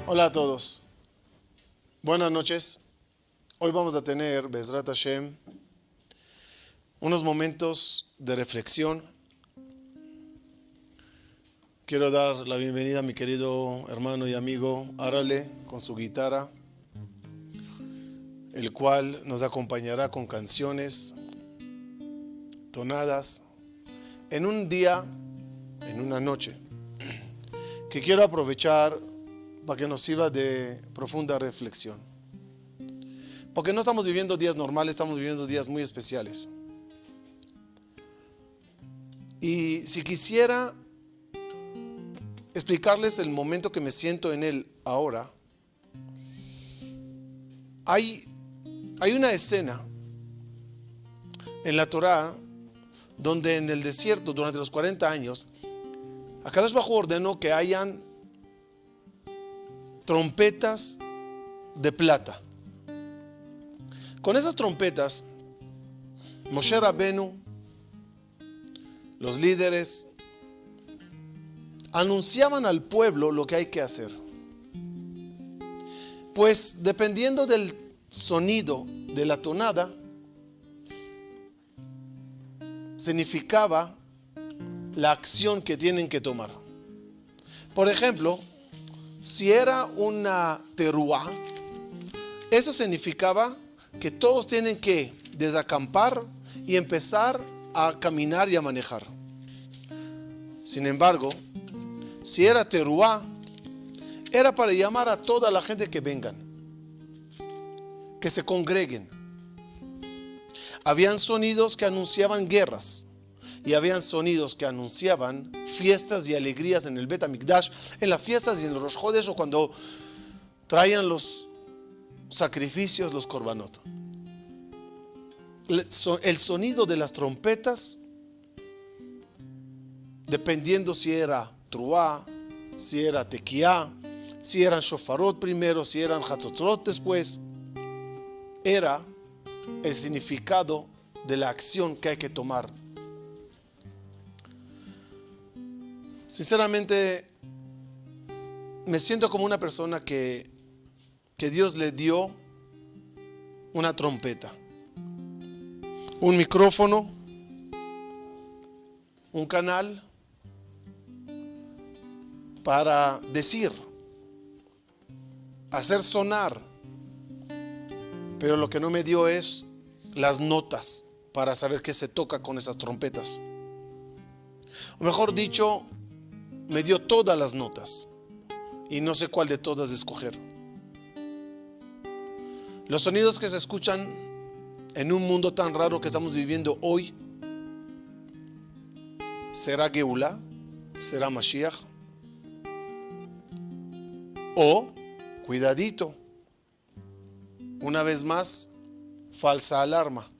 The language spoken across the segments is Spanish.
Hola a todos, buenas noches. Hoy vamos a tener, Bezrat Hashem, unos momentos de reflexión. Quiero dar la bienvenida a mi querido hermano y amigo Arale con su guitarra, el cual nos acompañará con canciones, tonadas, en un día, en una noche, que quiero aprovechar para que nos sirva de profunda reflexión. Porque no estamos viviendo días normales, estamos viviendo días muy especiales. Y si quisiera explicarles el momento que me siento en él ahora, hay una escena en la Torá donde en el desierto durante los 40 años Akadosh Baruj Hu ordenó que hayan trompetas de plata. Con esas trompetas, Moshe Rabenu, los líderes, anunciaban al pueblo lo que hay que hacer. Pues dependiendo del sonido de la tonada, significaba la acción que tienen que tomar. Por ejemplo, si era una teruá, eso significaba que todos tienen que desacampar y empezar a caminar y a manejar. Sin embargo, si era teruá, era para llamar a toda la gente que vengan, que se congreguen. Habían sonidos que anunciaban guerras y habían sonidos que anunciaban fiestas y alegrías en el Bet HaMikdash, en las fiestas y en los Rosh Chodesh, o cuando traían los sacrificios, los korbanot. El sonido de las trompetas, dependiendo si era truá, si era tequiá, si eran shofarot primero, si eran hatzotzot después, era el significado de la acción que hay que tomar. Sinceramente, me siento como una persona que Dios le dio una trompeta, un micrófono, un canal para decir, hacer sonar, pero lo que no me dio es las notas para saber qué se toca con esas trompetas. O mejor dicho, me dio todas las notas y no sé cuál de todas escoger. Los sonidos que se escuchan en un mundo tan raro que estamos viviendo hoy, ¿será Geulá? ¿Será Mashiach? O, cuidadito, una vez más, falsa alarma.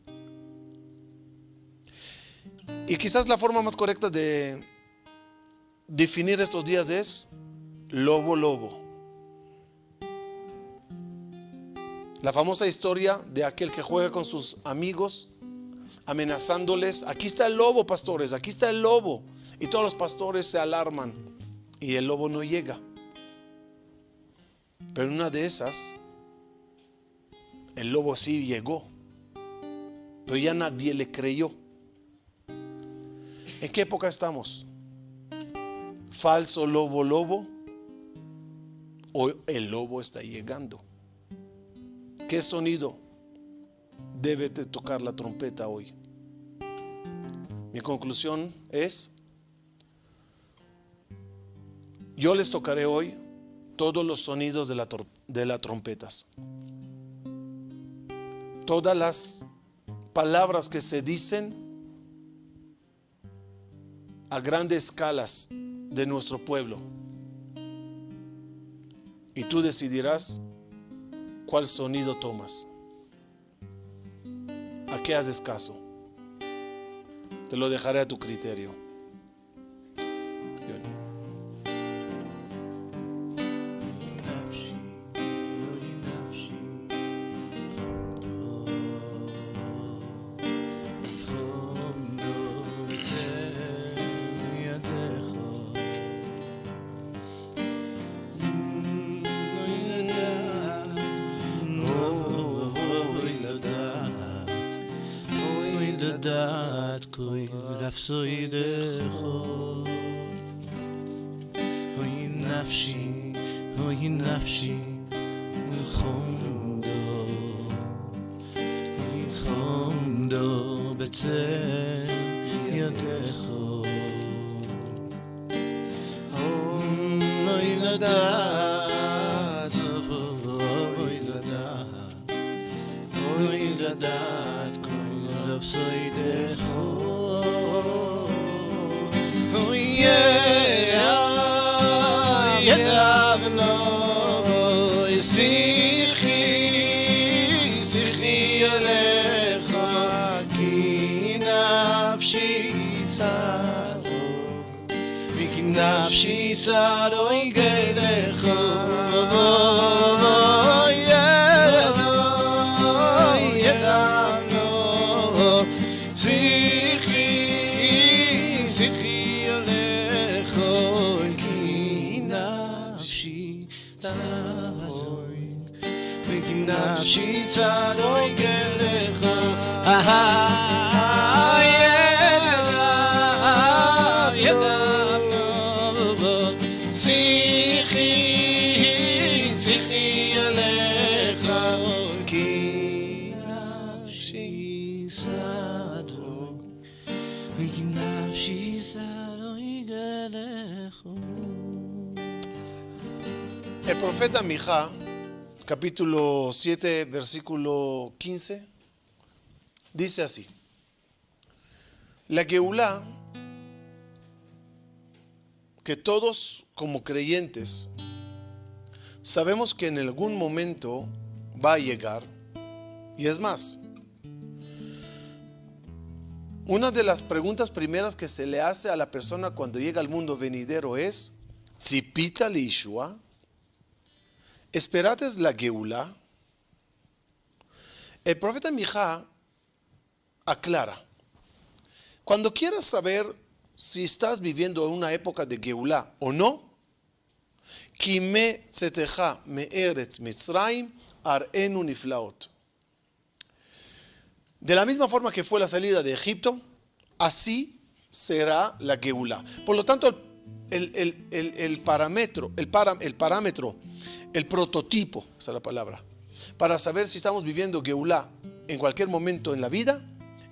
Y quizás la forma más correcta de definir estos días es lobo, lobo. La famosa historia de aquel que juega con sus amigos, amenazándoles: aquí está el lobo, pastores, aquí está el lobo. Y todos los pastores se alarman y el lobo no llega. Pero en una de esas, el lobo sí llegó, pero ya nadie le creyó. ¿En qué época estamos? ¿Falso lobo, lobo? ¿O el lobo está llegando? ¿Qué sonido debe de tocar la trompeta hoy? Mi conclusión es: yo les tocaré hoy todos los sonidos de las trompetas. Todas las palabras que se dicen a grandes escalas de nuestro pueblo. Y tú decidirás cuál sonido tomas. ¿A qué haces caso? Te lo dejaré a tu criterio. Koi rhapsodecho Hoi nafshi Chondo B'tzel yadecho Hoi ladat Koi rhapsodecho Hoi yedavno Sichi alecha ki nafshi saroi gelecha yedavno Sichi alecha ki nafshi saroi nafshi saroi gelecha Sichi alecha ki nafshi saroi gelecha. El profeta Mijá, capítulo 7, versículo 15, dice así: la Geulá, que todos como creyentes sabemos que en algún momento va a llegar, y es más, una de las preguntas primeras que se le hace a la persona cuando llega al mundo venidero es: ¿Tzipita liishua? ¿Esperates la Geulá? El profeta Mijá aclara: cuando quieras saber si estás viviendo en una época de Geulá o no, Ki me tzeteja me eretz Mitzrayim arenu niflaot. De la misma forma que fue la salida de Egipto, así será la Geulá. Por lo tanto, el prototipo, esa es la palabra, para saber si estamos viviendo Geulá en cualquier momento en la vida,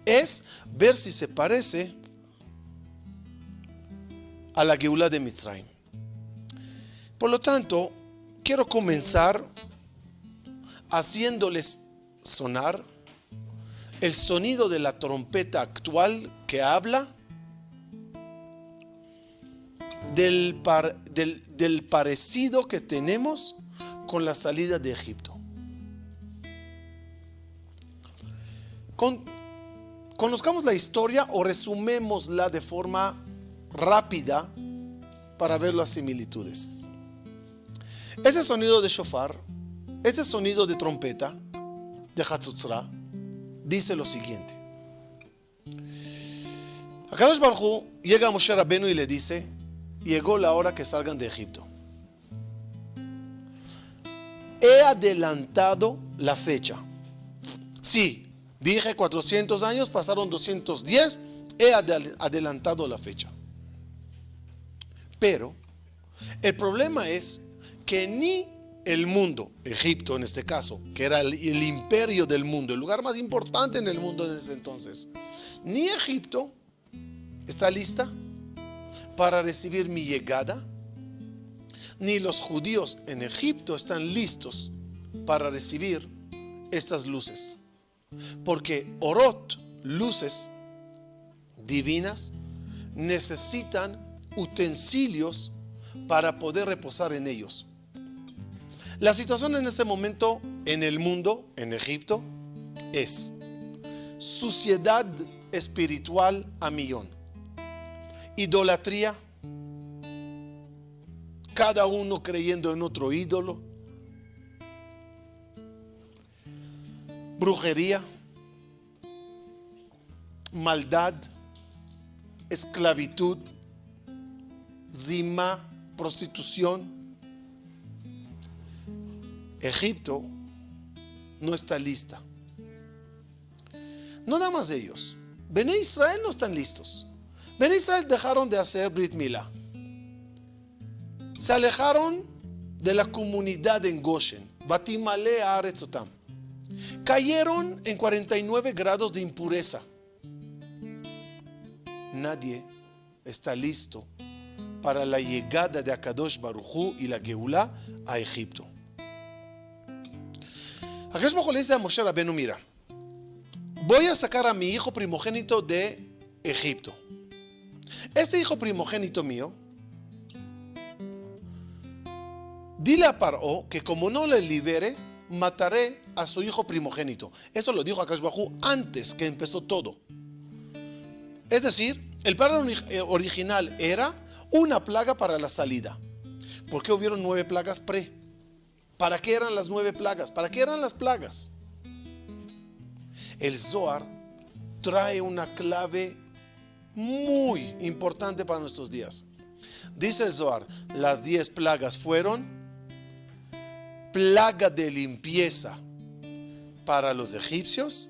es ver si se parece a la Geulá de Mitzrayim. Por lo tanto, quiero comenzar haciéndoles sonar el sonido de la trompeta actual que habla del parecido que tenemos con la salida de Egipto. Conozcamos la historia o resumémosla de forma rápida para ver las similitudes. Ese sonido de shofar, ese sonido de trompeta, de Hatzotzra, dice lo siguiente: Akadosh Baruj Hu llega a Moshe Rabenu y le dice: llegó la hora que salgan de Egipto. He adelantado la fecha. Sí, dije 400 años, pasaron 210, he adelantado la fecha. Pero el problema es que ni el mundo, Egipto en este caso, que era el imperio del mundo, el lugar más importante en el mundo en ese entonces, ni Egipto está lista para recibir mi llegada, ni los judíos en Egipto están listos para recibir estas luces. Porque orot, luces divinas, necesitan utensilios para poder reposar en ellos. La situación en ese momento en el mundo, en Egipto, es suciedad espiritual a millón, idolatría, cada uno creyendo en otro ídolo, brujería, maldad, esclavitud, zima, prostitución. Egipto no está lista. No nada más ellos. Bene Israel no están listos. Bene Israel dejaron de hacer Brit Milá. Se alejaron de la comunidad en Goshen. Batimale Haaretzotam. Cayeron en 49 grados de impureza. Nadie está listo para la llegada de Akadosh Baruj Hu y la Geulá a Egipto. Akadosh Baruj Hu le dice a Moshe Rabenu: mira, voy a sacar a mi hijo primogénito de Egipto. Este hijo primogénito mío, dile a Paró que como no le libere, mataré a su hijo primogénito. Eso lo dijo Akadosh Baruj Hu antes que empezó todo. Es decir, el plan original era una plaga para la salida. ¿Por qué hubieron 9 plagas pre? ¿Para qué eran las 9 plagas? ¿Para qué eran las plagas? El Zohar trae una clave muy importante para nuestros días. Dice el Zohar, las 10 plagas fueron plaga de limpieza para los egipcios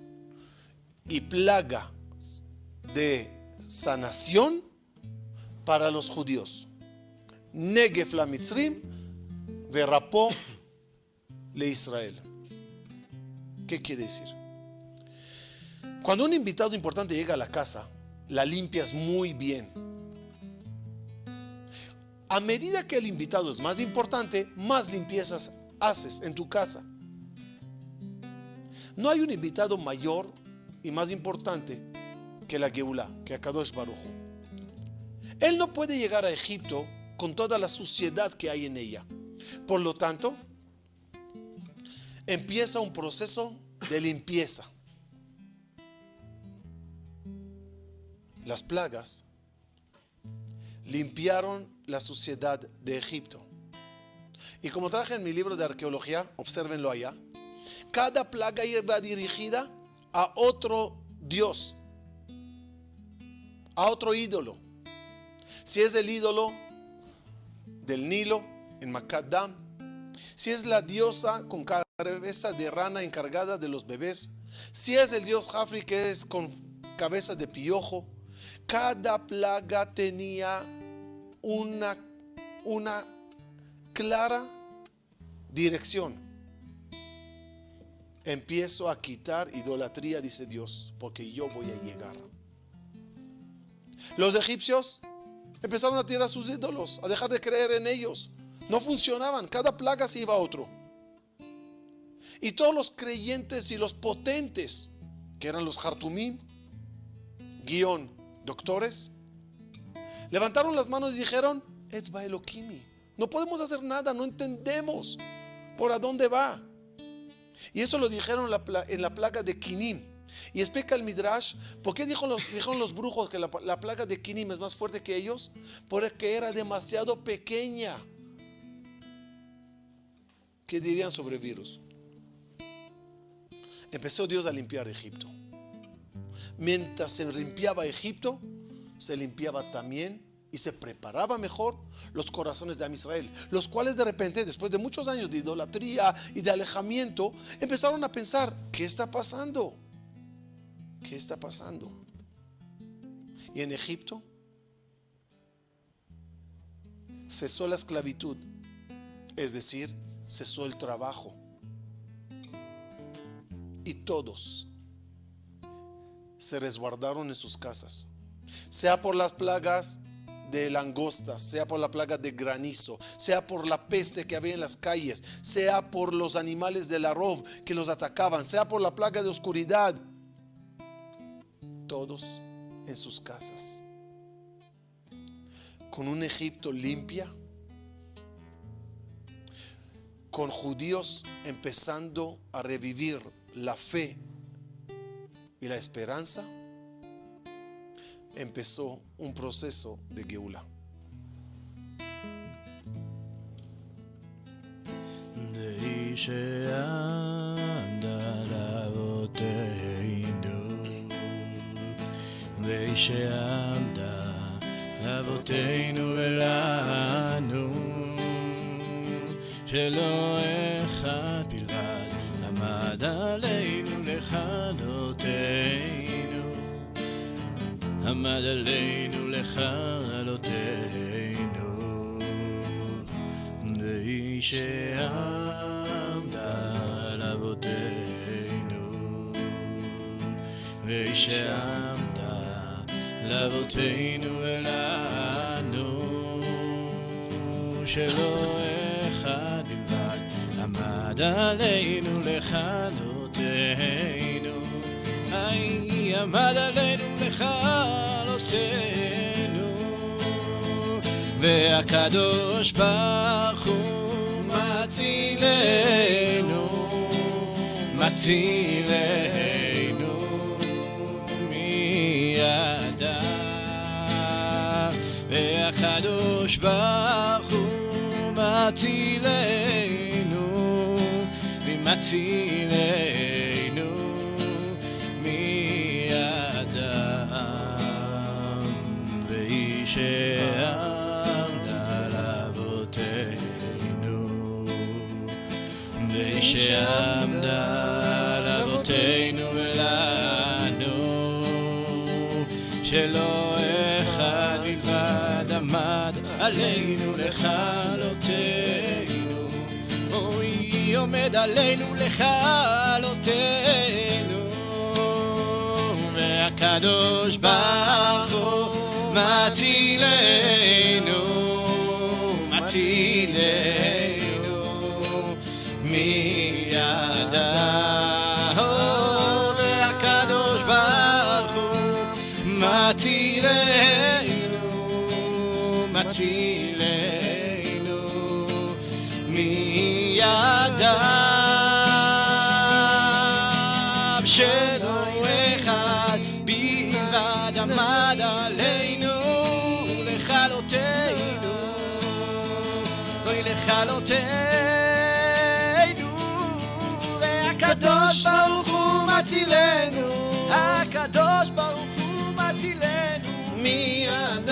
y plaga de sanación para los judíos. Negef la Mitzrim verapó le Israel. ¿Qué quiere decir? Cuando un invitado importante llega a la casa, la limpias muy bien. A medida que el invitado es más importante, más limpiezas haces en tu casa. No hay un invitado mayor y más importante que la Geulá, que Akadosh Baruj Hu. Él no puede llegar a Egipto con toda la suciedad que hay en ella. Por lo tanto, empieza un proceso de limpieza. Las plagas limpiaron la suciedad de Egipto. Y como traje en mi libro de arqueología, obsérvenlo allá, cada plaga iba dirigida a otro dios, a otro ídolo. Si es el ídolo del Nilo en Makadam, si es la diosa con cabeza de rana encargada de los bebés, si es el dios Jafri que es con cabeza de piojo, cada plaga tenía una clara dirección. Empiezo a quitar idolatría, dice Dios, porque yo voy a llegar. Los egipcios empezaron a tirar sus ídolos, a dejar de creer en ellos. No funcionaban, cada plaga se iba a otro. Y todos los creyentes y los potentes, que eran los Hartumim, guión, doctores, levantaron las manos y dijeron: Etzba Elokimi, no podemos hacer nada, no entendemos por a dónde va. Y eso lo dijeron en la plaga de Kinim. Y explica el Midrash, ¿por qué dijeron los brujos que la plaga de Kinim es más fuerte que ellos? Porque era demasiado pequeña. ¿Qué dirían sobre virus? Empezó Dios a limpiar Egipto. Mientras se limpiaba Egipto, se limpiaba también y se preparaba mejor los corazones de Am Israel, los cuales de repente, después de muchos años de idolatría y de alejamiento, empezaron a pensar: ¿qué está pasando? ¿Qué está pasando? Y en Egipto cesó la esclavitud, es decir, cesó el trabajo. Y todos se resguardaron en sus casas, sea por las plagas de langostas, sea por la plaga de granizo, sea por la peste que había en las calles, sea por los animales del Arov que los atacaban, sea por la plaga de oscuridad. Todos en sus casas, con un Egipto limpia, con judíos empezando a revivir la fe y la esperanza, empezó un proceso de Geulá. שעמדה אבותינו ולנו, שלא אחד בלבד עמד עלינו לכלותנו, עמד עלינו לכלותנו, והיא שעמדה על אבותינו, והיא שעמדה לאבותינו ולנו, שלא אחד בלבד עמד עלינו לכלותנו, עמד עלינו לכלותנו, והקדוש ברוך הוא מצילנו, מצילנו מידה, והקדוש ברוך הוא מצילנו, מצילנו מידם, והיא שעמדה לאבותינו, והיא שעמדה לאבותינו ולנו, שלא אחד בלבד עמד עלינו לכלותנו, היא עומד עלינו לכלותנו, והקדוש ברוך הוא מצילנו, מצילנו מידה, והקדוש ברוך הוא מצילנו, מצילנו מידם, שלא אחד בלבד עמד עלינו לכלותנו, לכלותנו, והקדוש ברוך הוא מצילנו, הקדוש ברוך הוא מצילנו מידם.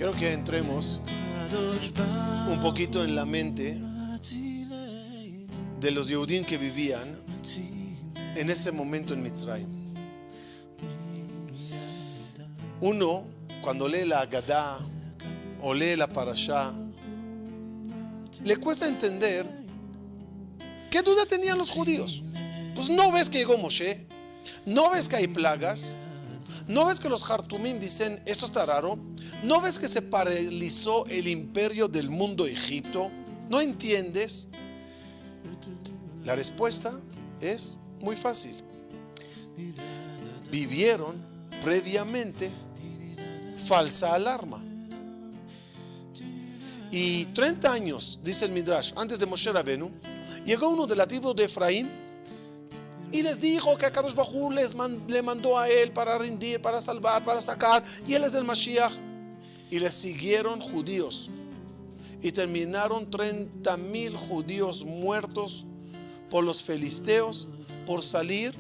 Quiero que entremos un poquito en la mente de los Yehudim que vivían en ese momento en Mitzrayim. Uno, cuando lee la Haggadah o lee la Parashá, le cuesta entender qué duda tenían los judíos. Pues no ves que llegó Moshe, no ves que hay plagas, no ves que los Hartumim dicen esto está raro, no ves que se paralizó el imperio del mundo Egipto, no entiendes. La respuesta es muy fácil. Vivieron previamente falsa alarma. Y 30 años, dice el Midrash, antes de Moshe Rabenu, llegó uno de la tribu de Efraín y les dijo que Kadosh Baruj Hu le mandó a él para rendir, para salvar, para sacar, y él es el Mashiach. Y les siguieron judíos y terminaron 30,000 judíos muertos por los filisteos por salir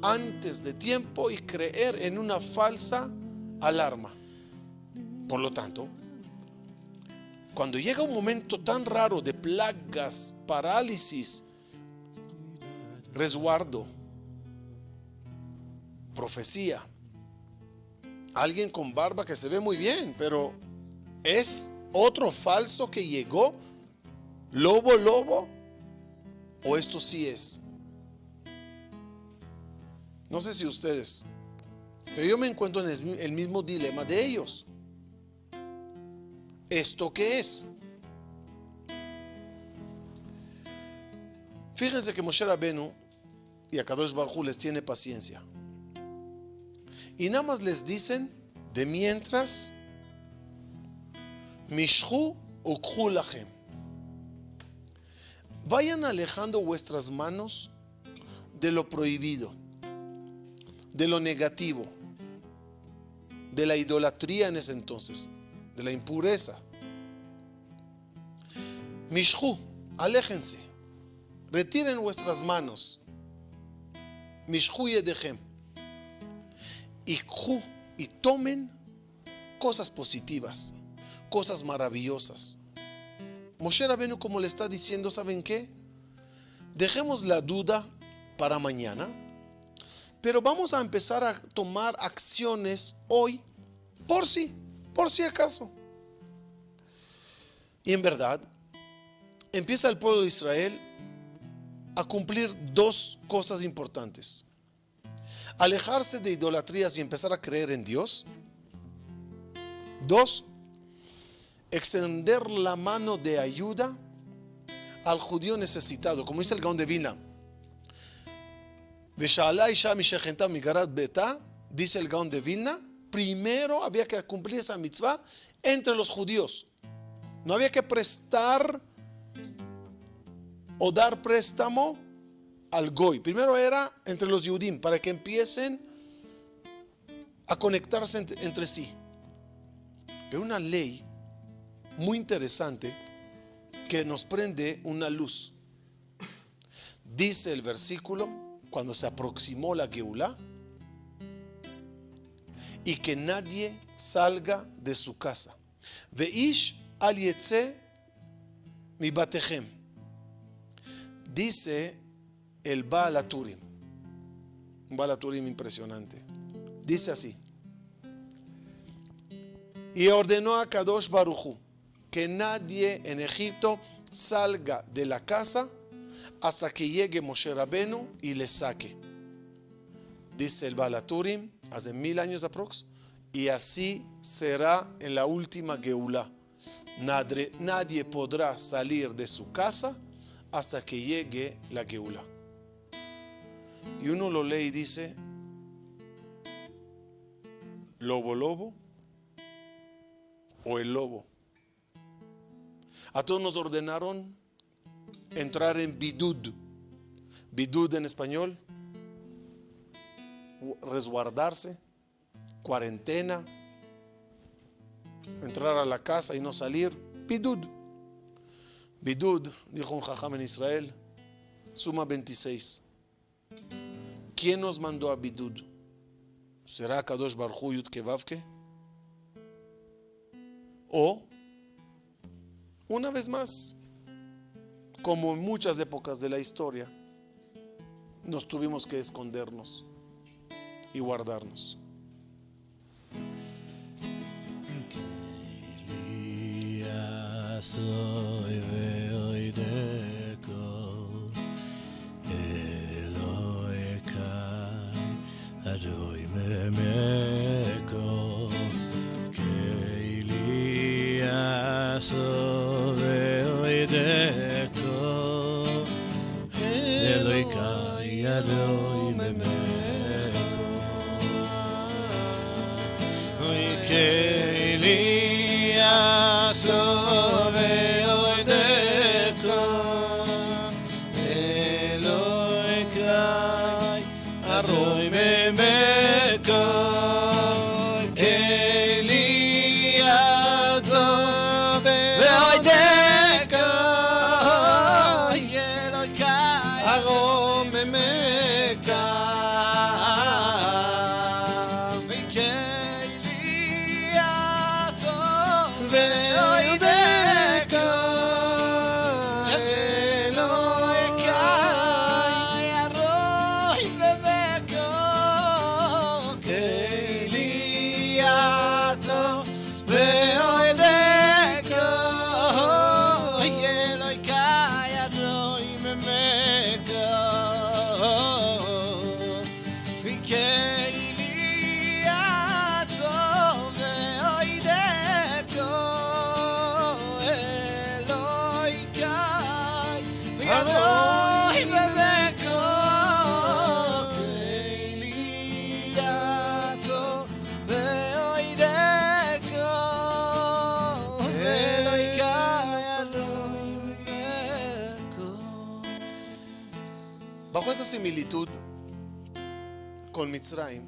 antes de tiempo y creer en una falsa alarma. Por lo tanto, cuando llega un momento tan raro de plagas, parálisis, resguardo, profecía, alguien con barba que se ve muy bien, pero es otro falso que llegó, lobo, o esto sí es. No sé si ustedes, pero yo me encuentro en el mismo dilema de ellos. ¿Esto qué es? Fíjense que Moshe Rabenu y a Kadosh Baruj Hu les tiene paciencia. Y nada más les dicen, de mientras, Mishchu ukhu lachem. Vayan alejando vuestras manos de lo prohibido, de lo negativo, de la idolatría en ese entonces, de la impureza. Mishchu, aléjense, retiren vuestras manos. Mishchu yedechem. Ikhu y tomen cosas positivas, cosas maravillosas. Moshe Rabbeinu, como le está diciendo, ¿saben qué? Dejemos la duda para mañana, pero vamos a empezar a tomar acciones hoy por si acaso. Y en verdad, empieza el pueblo de Israel a cumplir dos cosas importantes: alejarse de idolatrías y empezar a creer en Dios. Dos, extender la mano de ayuda al judío necesitado, como dice el Gaón de Vilna. Dice el Gaón de Vilna, primero había que cumplir esa mitzvah entre los judíos. No había que prestar o dar préstamo al goy. Primero era entre los Yudim, para que empiecen a conectarse entre sí. Pero una ley muy interesante que nos prende una luz. Dice el versículo, cuando se aproximó la Geulá, y que nadie salga de su casa. Veish al yetze mi batechem. Dice el Baal HaTurim, un Baal HaTurim impresionante. Dice así: y ordenó a Kadosh Baruj Hu que nadie en Egipto salga de la casa hasta que llegue Moshe Rabbeinu y le saque. Dice el Baal HaTurim, hace 1000 años aprox, y así será en la última Geulá. Nadie podrá salir de su casa hasta que llegue la Geulá. Y uno lo lee y dice: lobo, lobo, o el lobo. A todos nos ordenaron entrar en bidud. Bidud en español, resguardarse, cuarentena, entrar a la casa y no salir. Bidud. Bidud, dijo un jajam en Israel, suma 26. ¿Quién nos mandó a bidud? ¿Será Kadosh Baruj Hu Yud Ke Vav Ke? O, una vez más, como en muchas épocas de la historia, nos tuvimos que escondernos y guardarnos. Bajo esa similitud con Mitzrayim,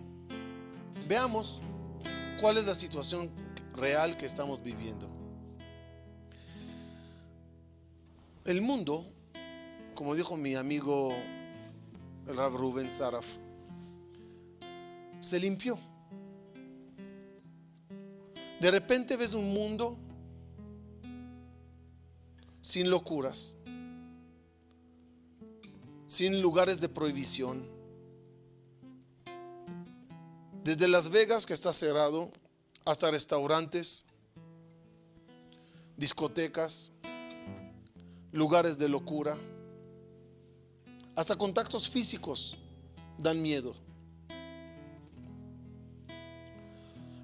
veamos cuál es la situación real que estamos viviendo. El mundo, como dijo mi amigo el Rav Reuven Saraf, se limpió. De repente ves un mundo sin locuras, sin lugares de prohibición. Desde Las Vegas, que está cerrado, hasta restaurantes, discotecas, lugares de locura, hasta contactos físicos dan miedo.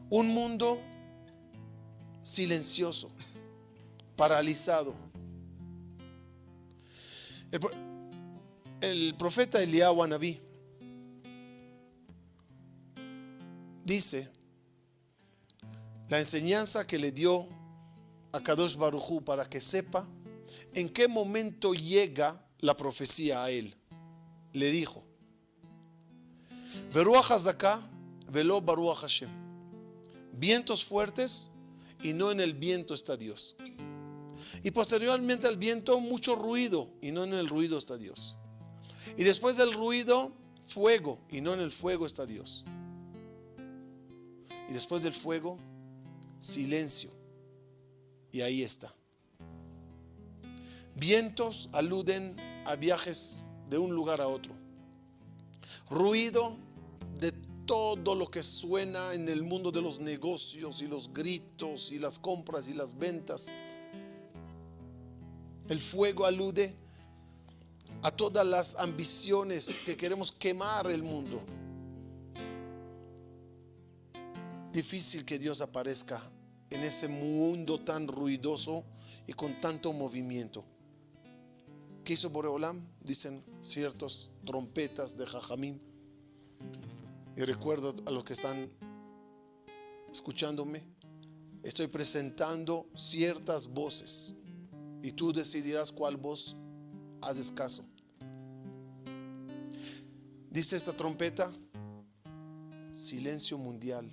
Un mundo silencioso, paralizado. El profeta Eliyahu Anabí dice la enseñanza que le dio a Kadosh Baruj Hu para que sepa en qué momento llega la profecía a él. Le dijo: Beruach Hazaka velo Baruach Hashem. Vientos fuertes y no en el viento está Dios. Y posteriormente al viento mucho ruido y no en el ruido está Dios. Y después del ruido fuego y no en el fuego está Dios. Y después del fuego silencio y ahí está. Vientos aluden a viajes de un lugar a otro. Ruido de todo lo que suena en el mundo de los negocios y los gritos y las compras y las ventas. El fuego alude a todas las ambiciones que queremos quemar el mundo. Difícil que Dios aparezca en ese mundo tan ruidoso y con tanto movimiento. ¿Qué hizo Boreolam? Dicen ciertos trompetas de Jajamín. Y recuerdo a los que están escuchándome, estoy presentando ciertas voces y tú decidirás cuál voz haces caso. Dice esta trompeta: silencio mundial,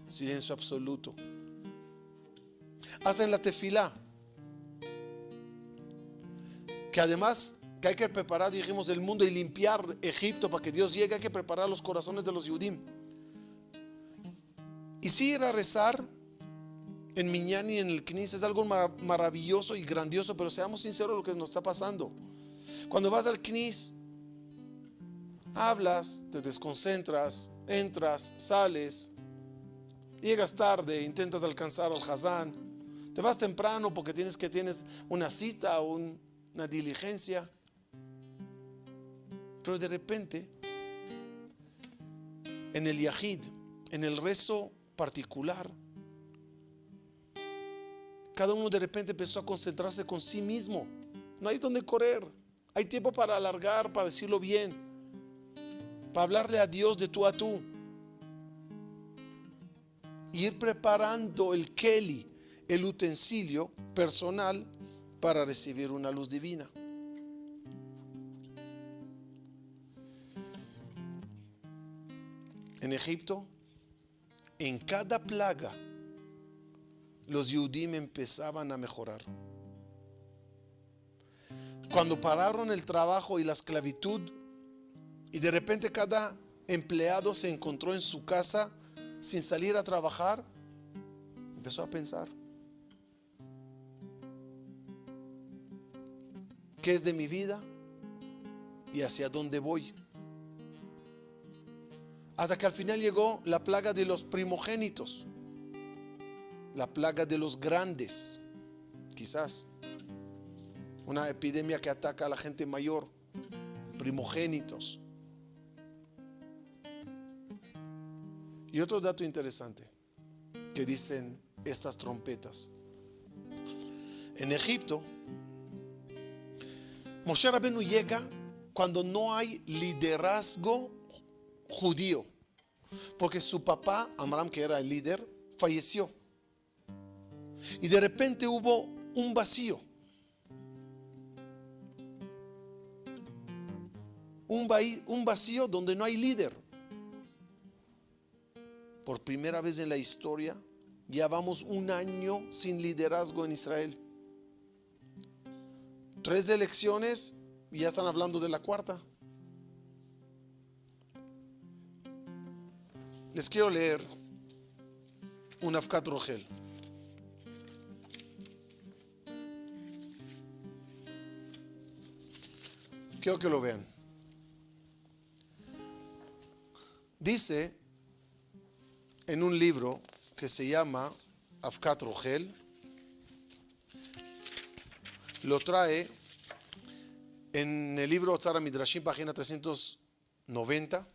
silencio absoluto. Hasta en la tefilá, que además que hay que preparar, dijimos, el mundo y limpiar Egipto para que Dios llegue, hay que preparar los corazones de los Yudim. Y sí, ir a rezar en Minyan y en el Knis es algo maravilloso y grandioso, pero seamos sinceros lo que nos está pasando. Cuando vas al Knis, hablas, te desconcentras, entras, sales, llegas tarde, intentas alcanzar al Hazán, te vas temprano porque tienes una cita o una diligencia. Pero de repente, en el Yahid, en el rezo particular, cada uno de repente empezó a concentrarse con sí mismo. No hay donde correr, hay tiempo para alargar, para decirlo bien, para hablarle a Dios de tú a tú. Ir preparando el keli, el utensilio personal para recibir una luz divina. En Egipto, en cada plaga, los Yudim empezaban a mejorar. Cuando pararon el trabajo y la esclavitud, y de repente cada empleado se encontró en su casa sin salir a trabajar, empezó a pensar: ¿qué es de mi vida? ¿Y hacia dónde voy? Hasta que al final llegó la plaga de los primogénitos, la plaga de los grandes, quizás una epidemia que ataca a la gente mayor, primogénitos. Y otro dato interesante que dicen estas trompetas: en Egipto, Moshe Rabenu llega cuando no hay liderazgo judío, porque su papá, Amram, que era el líder, falleció. Y de repente hubo un vacío. Un vacío donde no hay líder. Por primera vez en la historia, ya vamos un año sin liderazgo en Israel. 3 elecciones y ya están hablando de la cuarta. Les quiero leer un Afkat Rogel. Quiero que lo vean. Dice en un libro que se llama Afkat Rogel, lo trae en el libro Otzar HaMidrashim, página 390,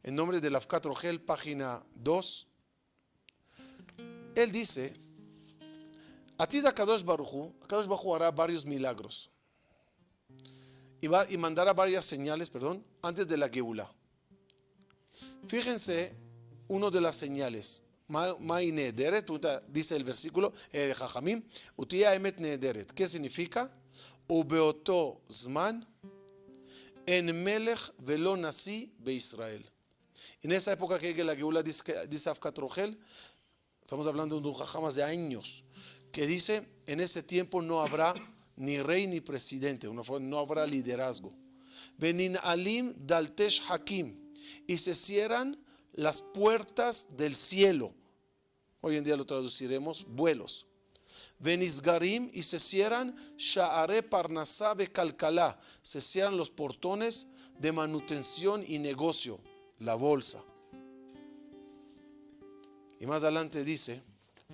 en nombre del Afkat Rogel, página 2. Él dice, Atid HaKadosh Baruch Hu hará varios milagros y mandará varias señales, antes de la Geula. Fíjense, una de las señales, Mai Nehederet, dice el versículo, Jajamim, Utiya Emet Nehederet. ¿Qué significa? Ubeoto Zman, En Melech Velo Nasi Beisrael. En esa época que llegue la Geula, dice Afkat Rogel, estamos hablando de un jajam de años, que dice, en ese tiempo no habrá ni rey ni presidente, no habrá liderazgo. Benin alim daltesh hakim, y se cierran las puertas del cielo. Hoy en día lo traduciremos vuelos. Benisgarim, y se cierran sha'are parnasá bekalkalá, se cierran los portones de manutención y negocio, la bolsa. Y más adelante dice,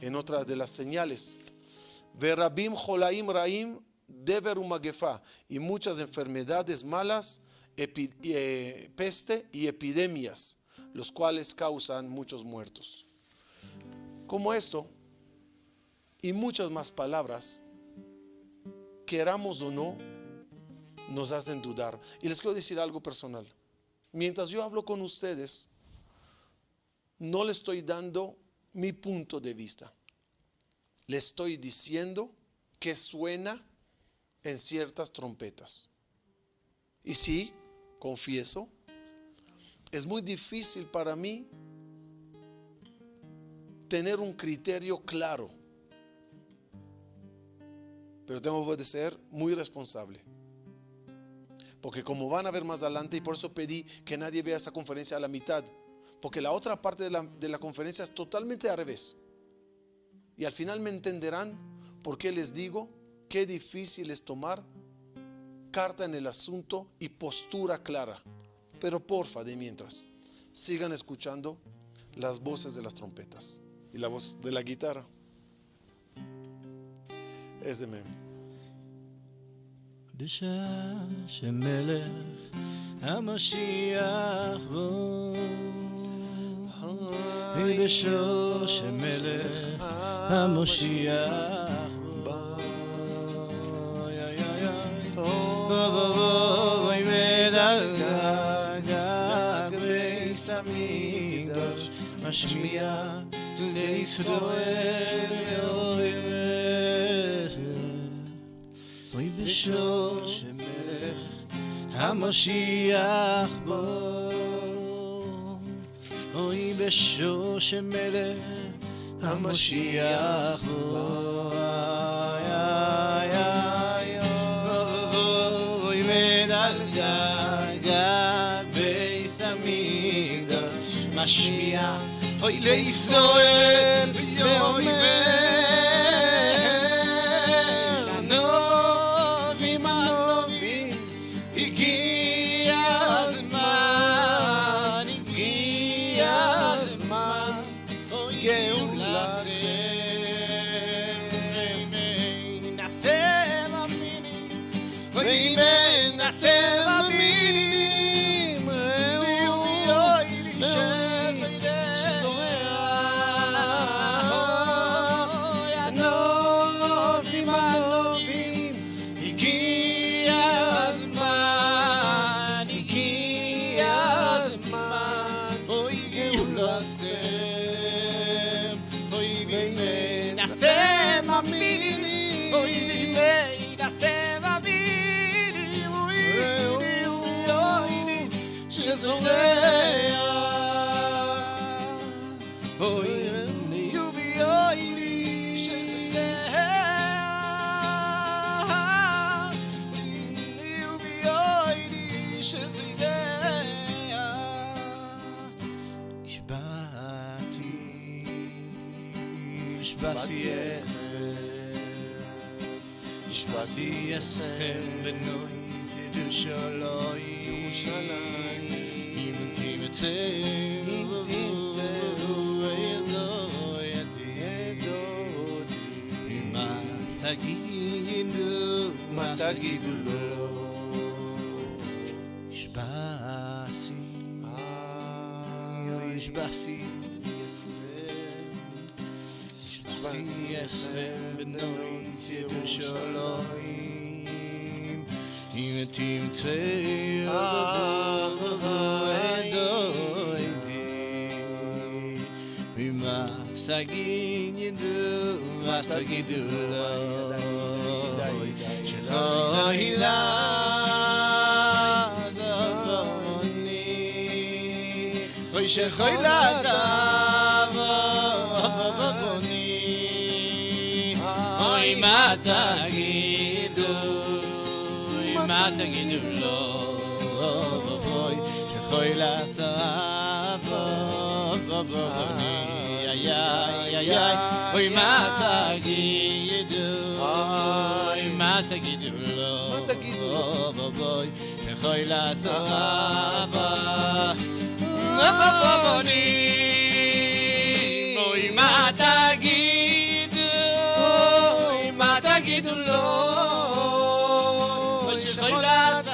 en otra de las señales, Verabim jolaim raim dever umagefa, y muchas enfermedades malas, peste y epidemias, los cuales causan muchos muertos. Como esto y muchas más palabras, queramos o no, nos hacen dudar. Y les quiero decir algo personal. Mientras yo hablo con ustedes, no le estoy dando mi punto de vista. Le estoy diciendo que suena en ciertas trompetas. Y sí, confieso, es muy difícil para mí tener un criterio claro. Pero tengo que ser muy responsable. Porque como van a ver más adelante, y por eso pedí que nadie vea esa conferencia a la mitad, porque la otra parte de la conferencia es totalmente al revés. Y al final me entenderán por qué les digo qué difícil es tomar carta en el asunto y postura clara. Pero porfa, de mientras, sigan escuchando las voces de las trompetas y la voz de la guitarra. Es de mí. בשעה שמלך המשיח בו, בשעה שמלך המשיח בו, בואי מדלגה גג בית המקדש, משמיע לישראל אוהב. אוי בשעה שמלך המשיח בו, אוי בשעה שמלך המשיח בו, אוי מדלגה גג בית המקדש, משמיע אוי לישראל ואוי השבעתי אתכם בנוי ירושלים אם תמצאו ידי מה תגידו לו השבעתי אתכם בנוי ירושלים אם תמצאו ידי מה תגידו לו שלא ילד אבוני אוי שחילת אבוני אוי מה תגידו לו אוי שחילת אבוני אוי מה תגידו לו אוי שחילת אבוני אוי מה תגידו לו אוי שחילת אבוני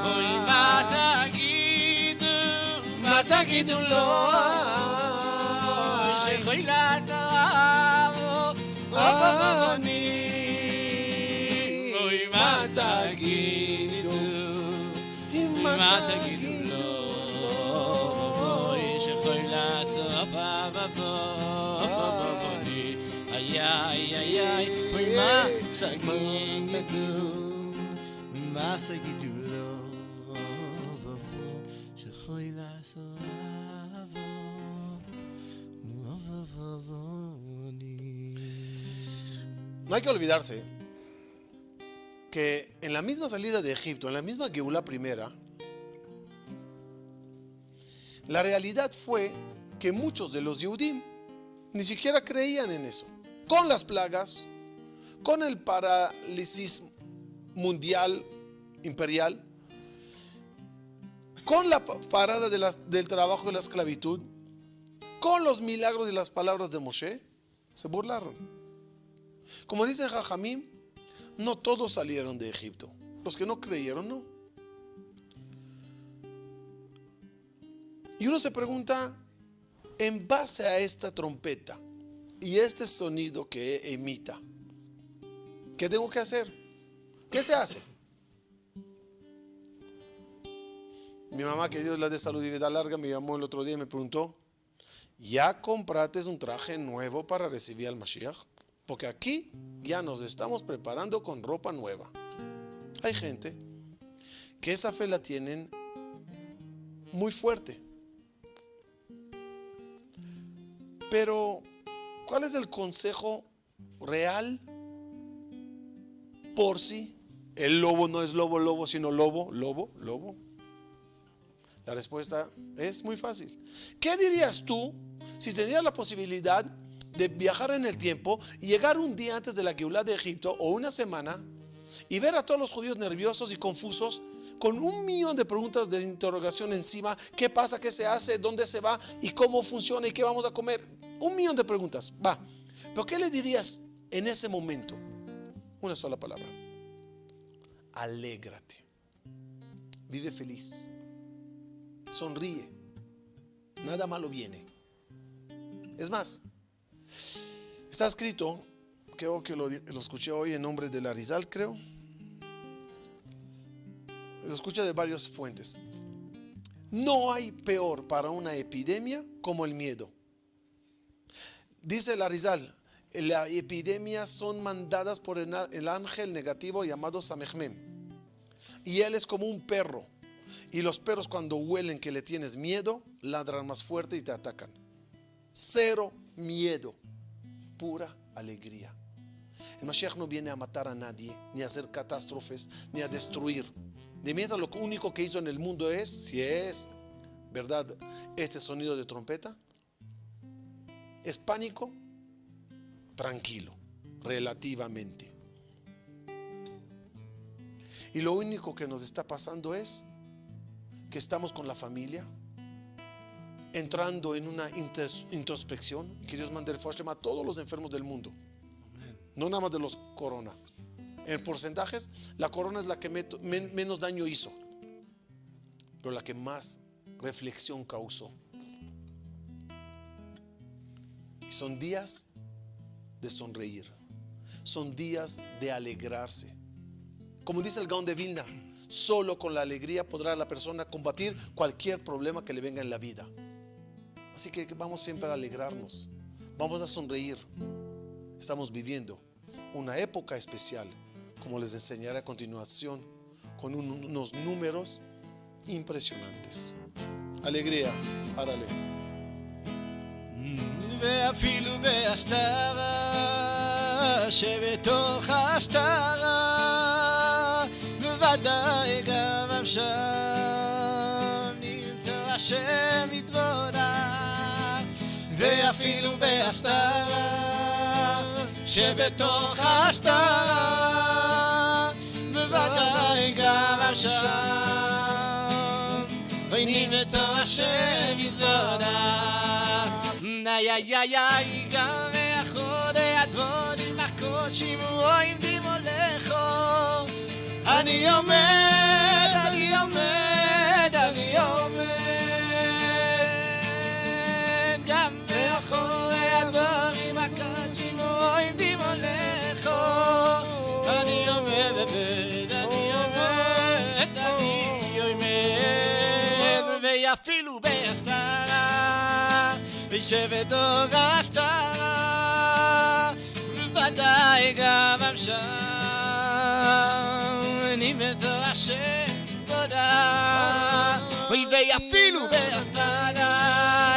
אוי מה תגידו לו שחילת אבוני אוי מה תגידו לו שחילת אבוני איי אוי מה תגידו לו שחילת No hay que olvidarse que en la misma salida de Egipto, en la misma Geulá primera, la realidad fue que muchos de los Yehudim ni siquiera creían en eso. Con las plagas, con el parálisis mundial, imperial, con la parada del trabajo de la esclavitud, con los milagros y las palabras de Moshe, se burlaron. Como dicen Jajamim, no todos salieron de Egipto. Los que no creyeron, no. Y uno se pregunta, en base a esta trompeta y este sonido que emita, ¿qué tengo que hacer? ¿Qué se hace? Mi mamá, que Dios la dé salud y vida larga, me llamó el otro día y me preguntó, ¿ya compraste un traje nuevo para recibir al Mashiach? Porque aquí ya nos estamos preparando con ropa nueva. Hay gente que esa fe la tienen muy fuerte. Pero, ¿cuál es el consejo real por sí? El lobo no es lobo, sino lobo. La respuesta es muy fácil. ¿Qué dirías tú si tenías la posibilidad de viajar en el tiempo y llegar un día antes de la Geulá de Egipto o una semana y ver a todos los judíos nerviosos y confusos con 1.000.000 de preguntas de interrogación encima? ¿Qué pasa? ¿Qué se hace? ¿Dónde se va? ¿Y cómo funciona? ¿Y qué vamos a comer? 1.000.000 de preguntas. Va. ¿Pero qué le dirías en ese momento? Una sola palabra. Alégrate. Vive feliz. Sonríe. Nada malo viene. Es más, está escrito, creo que lo escuché hoy en nombre de la Arizal, creo. Lo escuché de varias fuentes. No hay peor para una epidemia como el miedo. Dice el Arizal, las epidemias son mandadas por el ángel negativo llamado Samechmem. Y él es como un perro. Y los perros, cuando huelen que le tienes miedo, ladran más fuerte y te atacan. Cero miedo, pura alegría. El Mashiach no viene a matar a nadie, ni a hacer catástrofes, ni a destruir. De mientras lo único que hizo en el mundo es, si es verdad, este sonido de trompeta? ¿Es pánico? Tranquilo, relativamente. Y lo único que nos está pasando es que estamos con la familia, entrando en una introspección. Que Dios mande el Fosh a todos los enfermos del mundo, no nada más de los corona. En porcentajes, la corona es la que menos daño hizo, pero la que más reflexión causó. Y son días de sonreír, son días de alegrarse. Como dice el Gaón de Vilna, solo con la alegría podrá la persona combatir cualquier problema que le venga en la vida. Así que vamos siempre a alegrarnos, vamos a sonreír. Estamos viviendo una época especial, como les enseñaré a continuación, con unos números impresionantes. Alegría, árale. ואפילו בהסתרה שבתוך ההסתרה בוודאי גם שם נמצא השם יתברך. ואפילו בהסתרה שבתוך ההסתרה בוודאי גם שם נמצא השם יתברך. איי איי איי איי, גם מאחורי הדברים הקושיים עומדים מולכו. אני עומד, אני עומד, אני עומד, גם מאחורי הדברים הקושיים עומדים מולכו. אני עומד, אני עומד, אני עומד, ואפילו בהסתרה שבתוך ההסתרה בוודאי גם שם נמצא השם יתברך. אוי ואפילו בהסתרה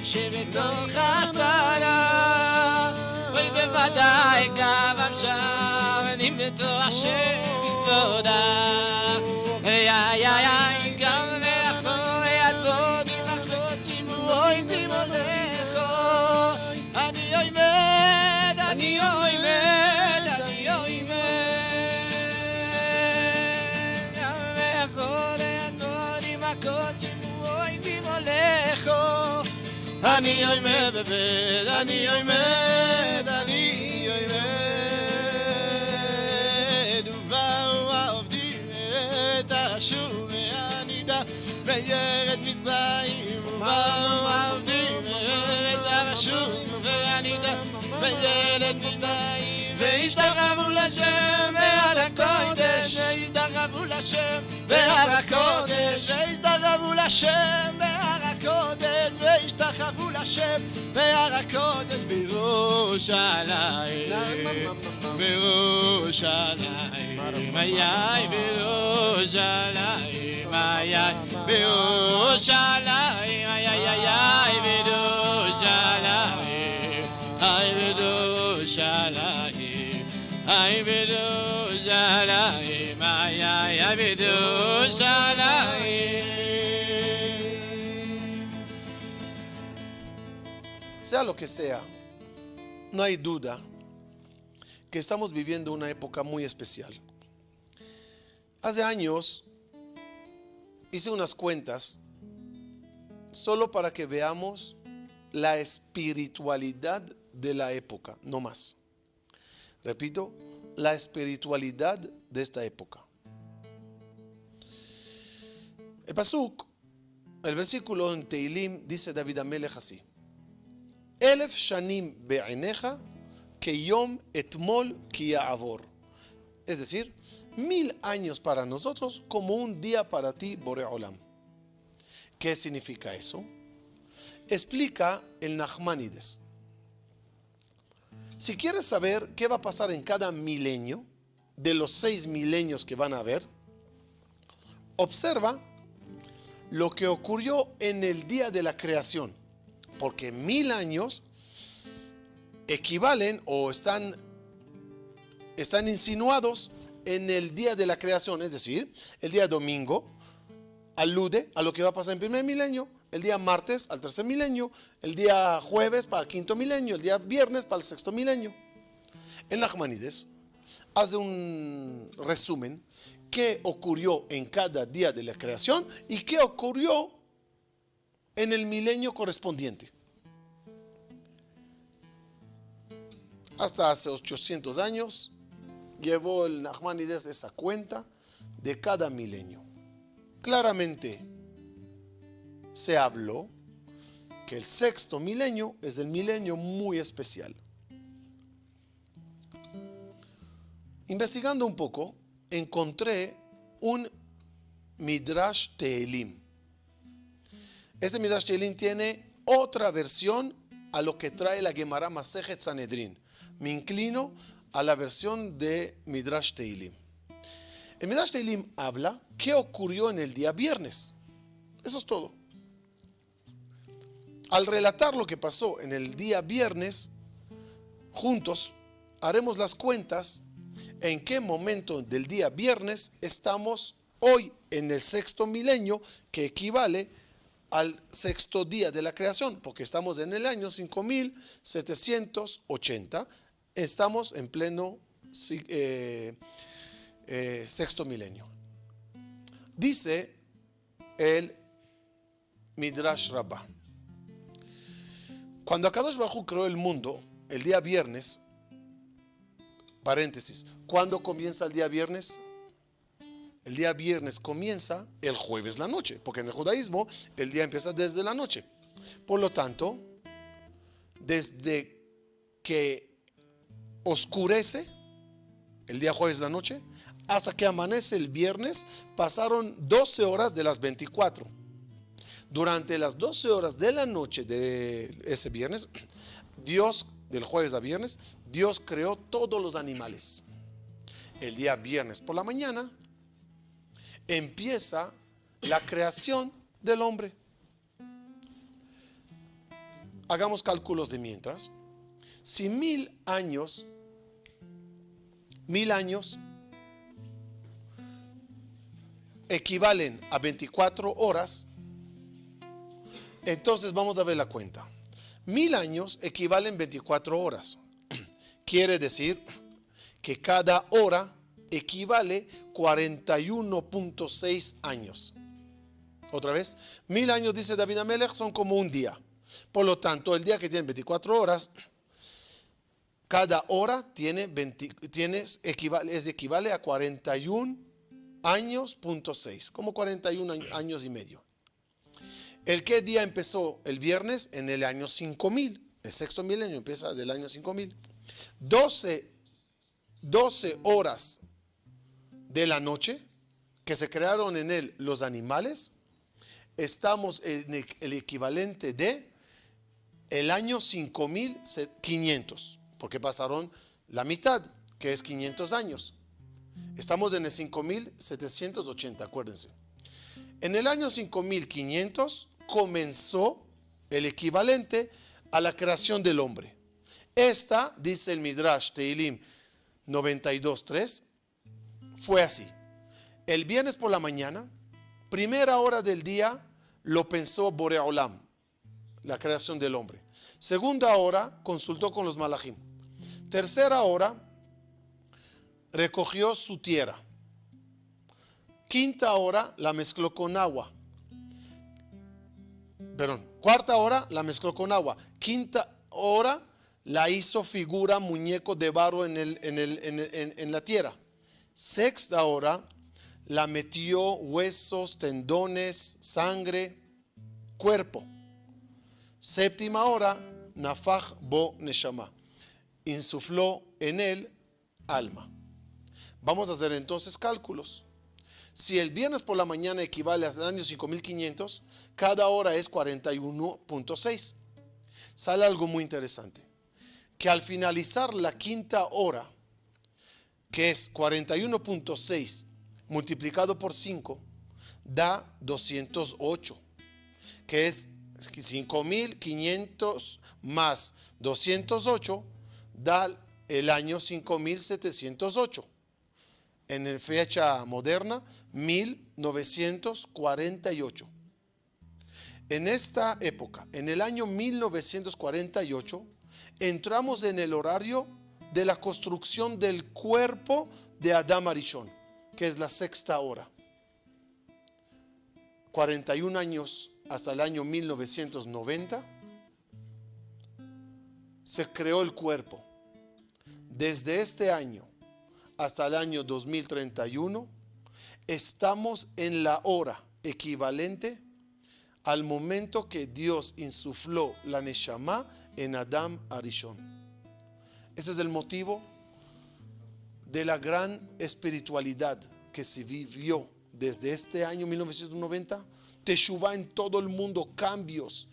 שבתוך ההסתרה אוי בוודאי גם שם נמצא השם יתברך. איי איי איי, גם מאחורי הדברים הקודשים עומדים מולכו. אני עומד, אני עומד, אני עומד, גם מאחורי הדברים הקודשים עומדים מולכו. אני עומד, אני עומד, אני עומד, ובאו העובדים את השוב והנידה וירד מצרים. ובאו העובדים את השוב והנידה וירד מצרים והשתחוו לשם ועל הקודש, והשתחוו לשם ועל הקודש, והשתחוו לשם ועל הקודש, והשתחוו לשם ועל הקודש בירושלים, בירושלים, איי איי בירושלים, איי איי בירושלים, איי איי איי בירושלים, איי בירושלים, איי בירושלים, איי איי בירושלים. Sea lo que sea, no hay duda que estamos viviendo una época muy especial. Hace años hice unas cuentas solo para que veamos la espiritualidad de la época, no más. Repito, la espiritualidad de esta época. El pasuk, el versículo en Teilim dice David Amelech así: Elef shanim be'einecha keyom etmol ki ya'avor. Es decir, 1000 años para nosotros como un día para ti, Borei Olam. ¿Qué significa eso? Explica el Nachmanides. Si quieres saber qué va a pasar en cada milenio, de los 6 milenios que van a haber, observa lo que ocurrió en el día de la creación, porque 1000 años equivalen o están insinuados en el día de la creación, es decir, el día domingo, alude a lo que va a pasar en el primer milenio, el día martes al tercer milenio, el día jueves para el quinto milenio, el día viernes para el sexto milenio. En Nachmanides hace un resumen qué ocurrió en cada día de la creación y qué ocurrió en el milenio correspondiente. Hasta hace 800 años llevó el Nachmanides esa cuenta de cada milenio. Claramente se habló que el sexto milenio es el milenio muy especial. Investigando un poco, encontré un Midrash Tehilim. Este Midrash Tehilim tiene otra versión a lo que trae la Gemara Masejet Sanedrin. Me inclino a la versión de Midrash Tehilim. El Midrash Tehilim habla qué ocurrió en el día viernes. Eso es todo. Al relatar lo que pasó en el día viernes, juntos haremos las cuentas en qué momento del día viernes estamos hoy en el sexto milenio, que equivale al sexto día de la creación, porque estamos en el año 5780, estamos en pleno sexto milenio. Dice el Midrash Rabbah: cuando Akadosh Baruj Hu creó el mundo, el día viernes, paréntesis, ¿cuándo comienza el día viernes? El día viernes comienza el jueves la noche, porque en el judaísmo el día empieza desde la noche. Por lo tanto, desde que oscurece el día jueves la noche hasta que amanece el viernes, pasaron 12 horas de las 24. Durante las 12 horas de la noche de ese viernes, Dios, del jueves a viernes, Dios creó todos los animales. El día viernes por la mañana empieza la creación del hombre. Hagamos cálculos de mientras. Si 1000 años equivalen a 24 horas, entonces vamos a ver la cuenta. 1000 años equivalen a 24 horas. Quiere decir que cada hora equivale 41.6 años. Otra vez, 1000 años, dice David Amelech, son como un día. Por lo tanto, el día que tiene 24 horas, cada hora equivale a 41 años, .6, como 41 años y medio. ¿El qué día empezó el viernes? En el año 5000. El sexto milenio empieza del año 5000. 12 horas de la noche que se crearon en él los animales, estamos en el equivalente de el año 5500, porque pasaron la mitad, que es 500 años. Estamos en el 5780, acuérdense. En el año 5500 comenzó el equivalente a la creación del hombre. Esta, dice el Midrash Tehilim 92.3, fue así. El viernes por la mañana, primera hora del día, lo pensó Borei Olam, la creación del hombre. Segunda hora, consultó con los malajim. Tercera hora, recogió su tierra. Quinta hora, la mezcló con agua. Cuarta hora, la mezcló con agua. Quinta hora, la hizo figura, muñeco de barro en la tierra. Sexta hora, la metió huesos, tendones, sangre, cuerpo. Séptima hora, nafach bo neshama, insufló en él alma. Vamos a hacer entonces cálculos. Si el viernes por la mañana equivale al año 5500, cada hora es 41.6. Sale algo muy interesante, que al finalizar la quinta hora, que es 41.6 multiplicado por 5, da 208, que es 5500 más 208, da el año 5708. en fecha moderna, 1948. En esta época, en el año 1948, entramos en el horario de la construcción del cuerpo de Adam Arishon, que es la sexta hora. 41 años hasta el año 1990 se creó el cuerpo. Desde este año hasta el año 2031 estamos en la hora equivalente al momento que Dios insufló la Neshama en Adam Arishon. Ese es el motivo de la gran espiritualidad que se vivió desde este año 1990. Teshuvá en todo el mundo, cambios,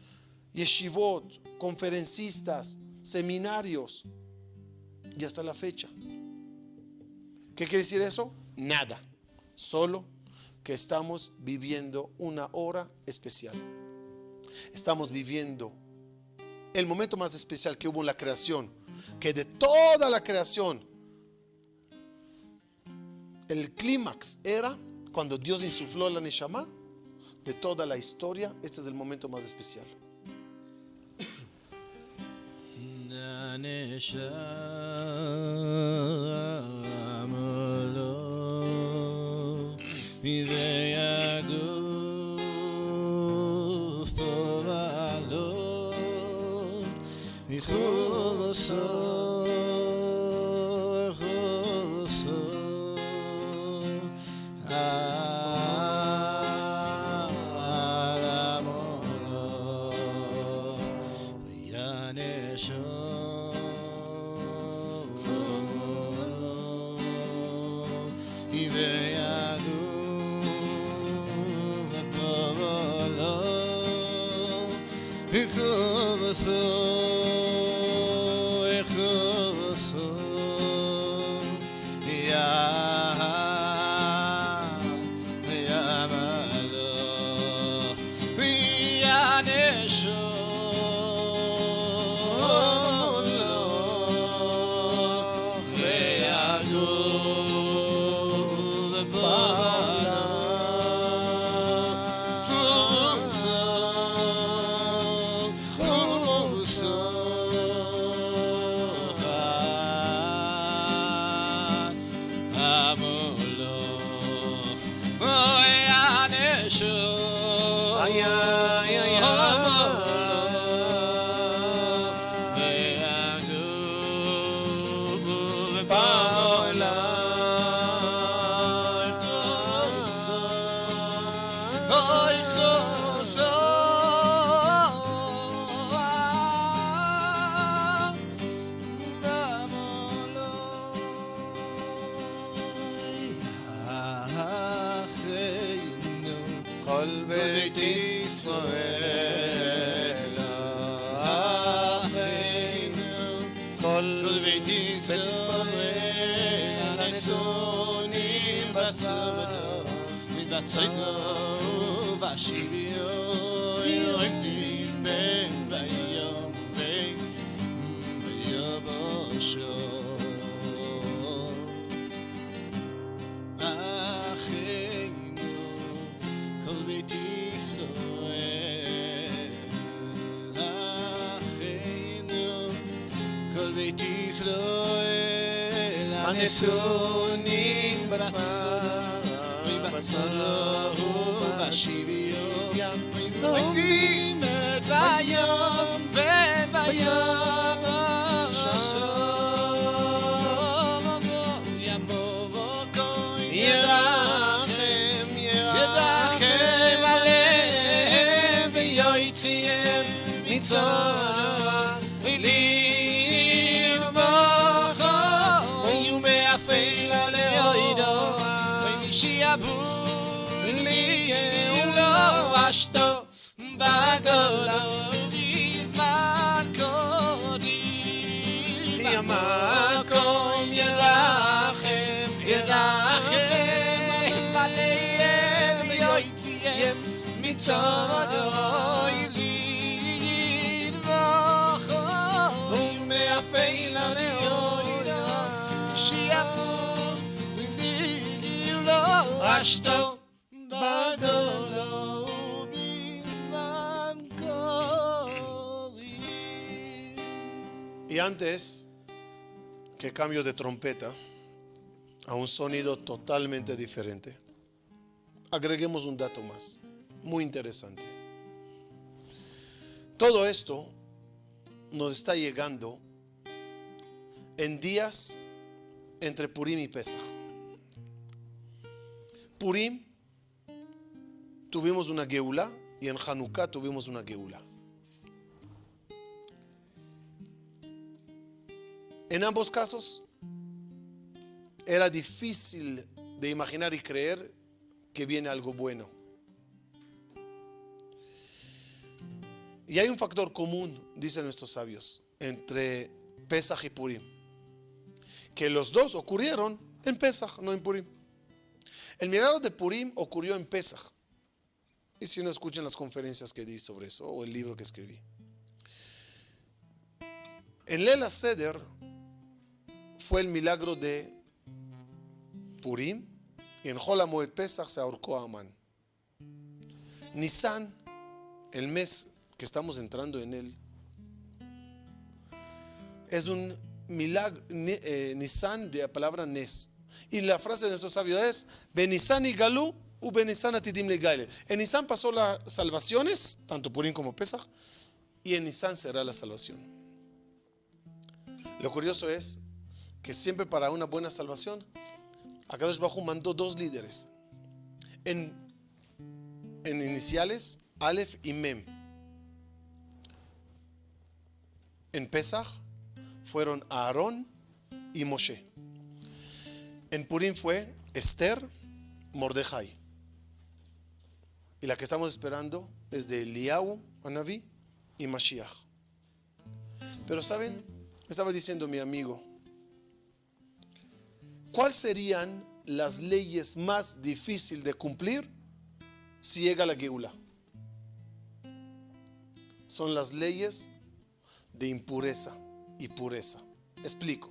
yeshivot, conferencistas, seminarios, y hasta la fecha. ¿Qué quiere decir eso? Nada, solo que estamos viviendo una hora especial. Estamos viviendo el momento más especial que hubo en la creación, que de toda la creación, el clímax era cuando Dios insufló la Neshama. De toda la historia, este es el momento más especial. פשטו בגולו ובזמן קורים. Y antes que cambio de trompeta a un sonido totalmente diferente, agreguemos un dato más, muy interesante. Todo esto nos está llegando en días entre Purim y Pesaj. Purim tuvimos una Geulá y en Hanukkah tuvimos una Geulá. En ambos casos era difícil de imaginar y creer que viene algo bueno. Y hay un factor común, dicen nuestros sabios, entre Pesaj y Purim, que los dos ocurrieron en Pesaj, no en Purim. El milagro de Purim ocurrió en Pesaj. Y si no, escuchen las conferencias que di sobre eso o el libro que escribí. En Leil HaSeder fue el milagro de Purim y en Hol HaMoed Pesach se ahorcó a Amán. Nisan, el mes que estamos entrando en él, es un milagro, Nisan de la palabra Nes. Y la frase de nuestro sabio es: Benisan y Galú u Benisan atidim legaile. En Nisan pasó las salvaciones, tanto Purim como Pesach, y en Nisan será la salvación. Lo curioso es que siempre para una buena salvación, Akadosh Baruj Hu mandó dos líderes. En iniciales, Aleph y Mem. En Pesach fueron Aarón y Moshe. En Purim fue Esther, Mordejai. Y la que estamos esperando es de Eliyahu, Anaví y Mashiach. Pero ¿saben? Me estaba diciendo mi amigo, ¿cuáles serían las leyes más difíciles de cumplir si llega la Geulá? Son las leyes de impureza y pureza. Explico.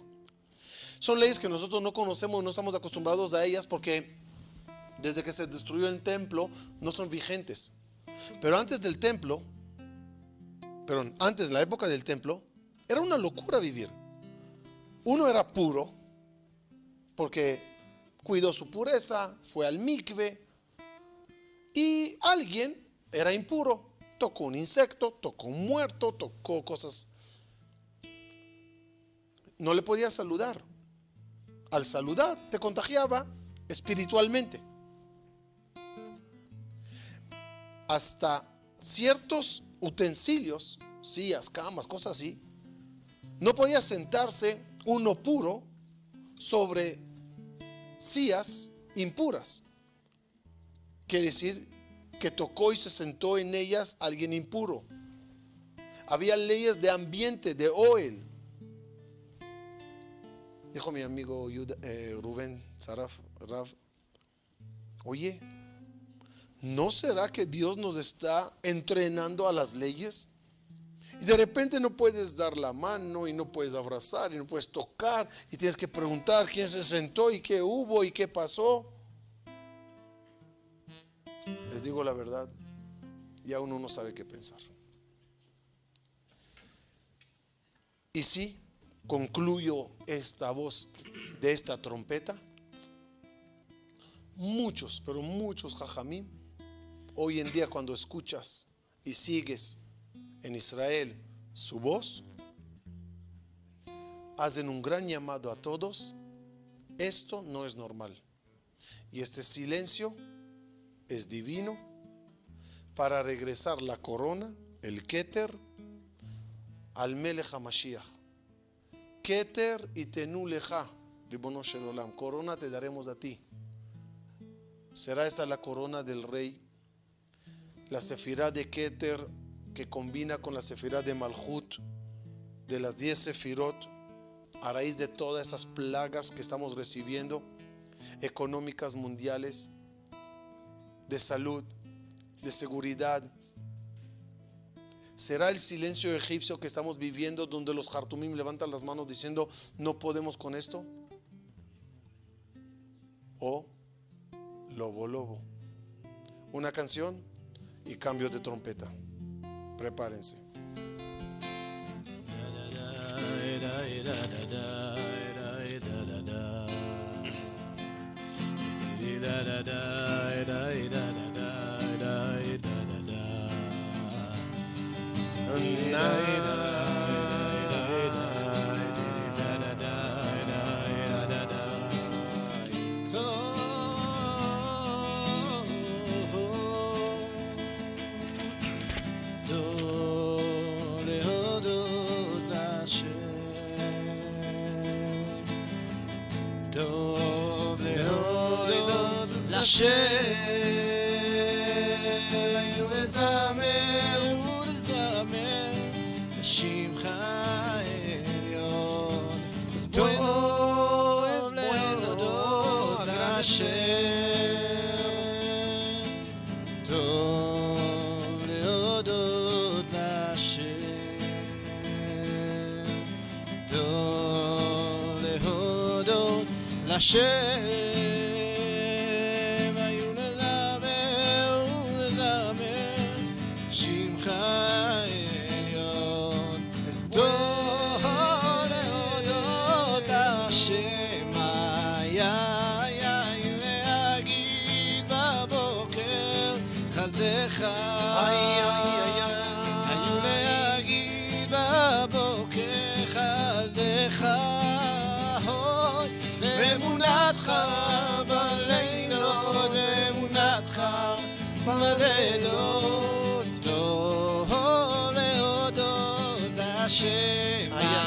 Son leyes que nosotros no conocemos, no estamos acostumbrados a ellas porque desde que se destruyó el templo no son vigentes. Pero antes del templo, antes de la época del templo, era una locura vivir. Uno era puro porque cuidó su pureza, fue al mikve, y alguien era impuro, tocó un insecto, tocó un muerto, tocó cosas. No le podía saludar. Al saludar te contagiaba espiritualmente. Hasta ciertos utensilios, sillas, camas, cosas así, no podía sentarse uno puro sobre sillas impuras. Quiere decir que tocó y se sentó en ellas alguien impuro. Había leyes de ambiente, de Oel. Dijo mi amigo Rubén Saraf, oye, ¿no será que Dios nos está entrenando a las leyes? Y de repente no puedes dar la mano y no puedes abrazar y no puedes tocar y tienes que preguntar quién se sentó y qué hubo y qué pasó. Les digo la verdad, ya uno no sabe qué pensar. Y sí, concluyo esta voz de esta trompeta. Muchos, pero muchos jajamim, hoy en día cuando escuchas y sigues en Israel su voz, hacen un gran llamado a todos. Esto no es normal. Y este silencio es divino para regresar la corona, el Keter, al Melech HaMashiach. Keter itenu lecha, Ribono shel olam, corona te daremos a ti. Será esta la corona del rey, la sefirá de Keter que combina con la sefirá de Malchut, de las 10 sefirot, a raíz de todas esas plagas que estamos recibiendo, económicas mundiales, de salud, de seguridad. ¿Será el silencio egipcio que estamos viviendo donde los Hartumim levantan las manos diciendo no podemos con esto? ¿O lobo, lobo. Una canción y cambio de trompeta. Prepárense. השם ולזמר ולדבר לשמך העליון. Es bueno, es bueno להודות agradecer. להשם, טוב להודות להשם, טוב להודות להשם. היו להגיד בבוקר חלדך, ואמונתך בלילות, ואמונתך בלילות, טוב להודות להשם. היו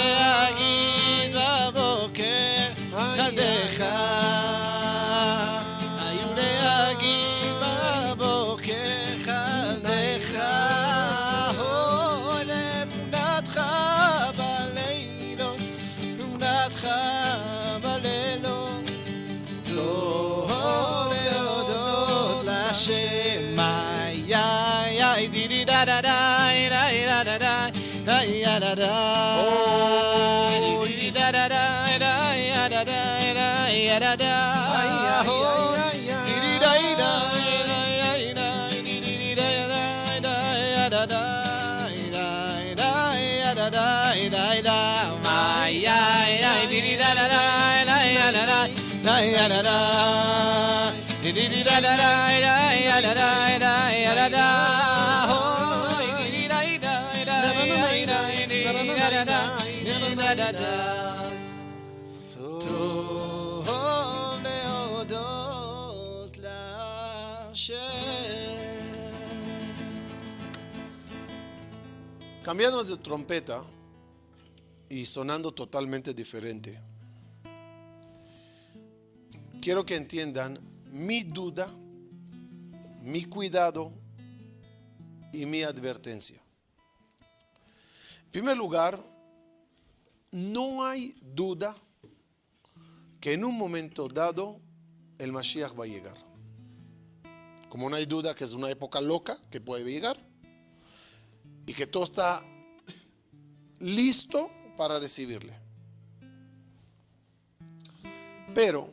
להגיד בבוקר חלדך, da da da da da da da da da oh da da da da da da da da טוב להודות להשם. Cambiando de trompeta y sonando totalmente diferente. Quiero que entiendan mi duda, mi cuidado y mi advertencia. En primer lugar, no hay duda que en un momento dado el Mashiach va a llegar. Como no hay duda que es una época loca que puede llegar y que todo está listo para recibirle. Pero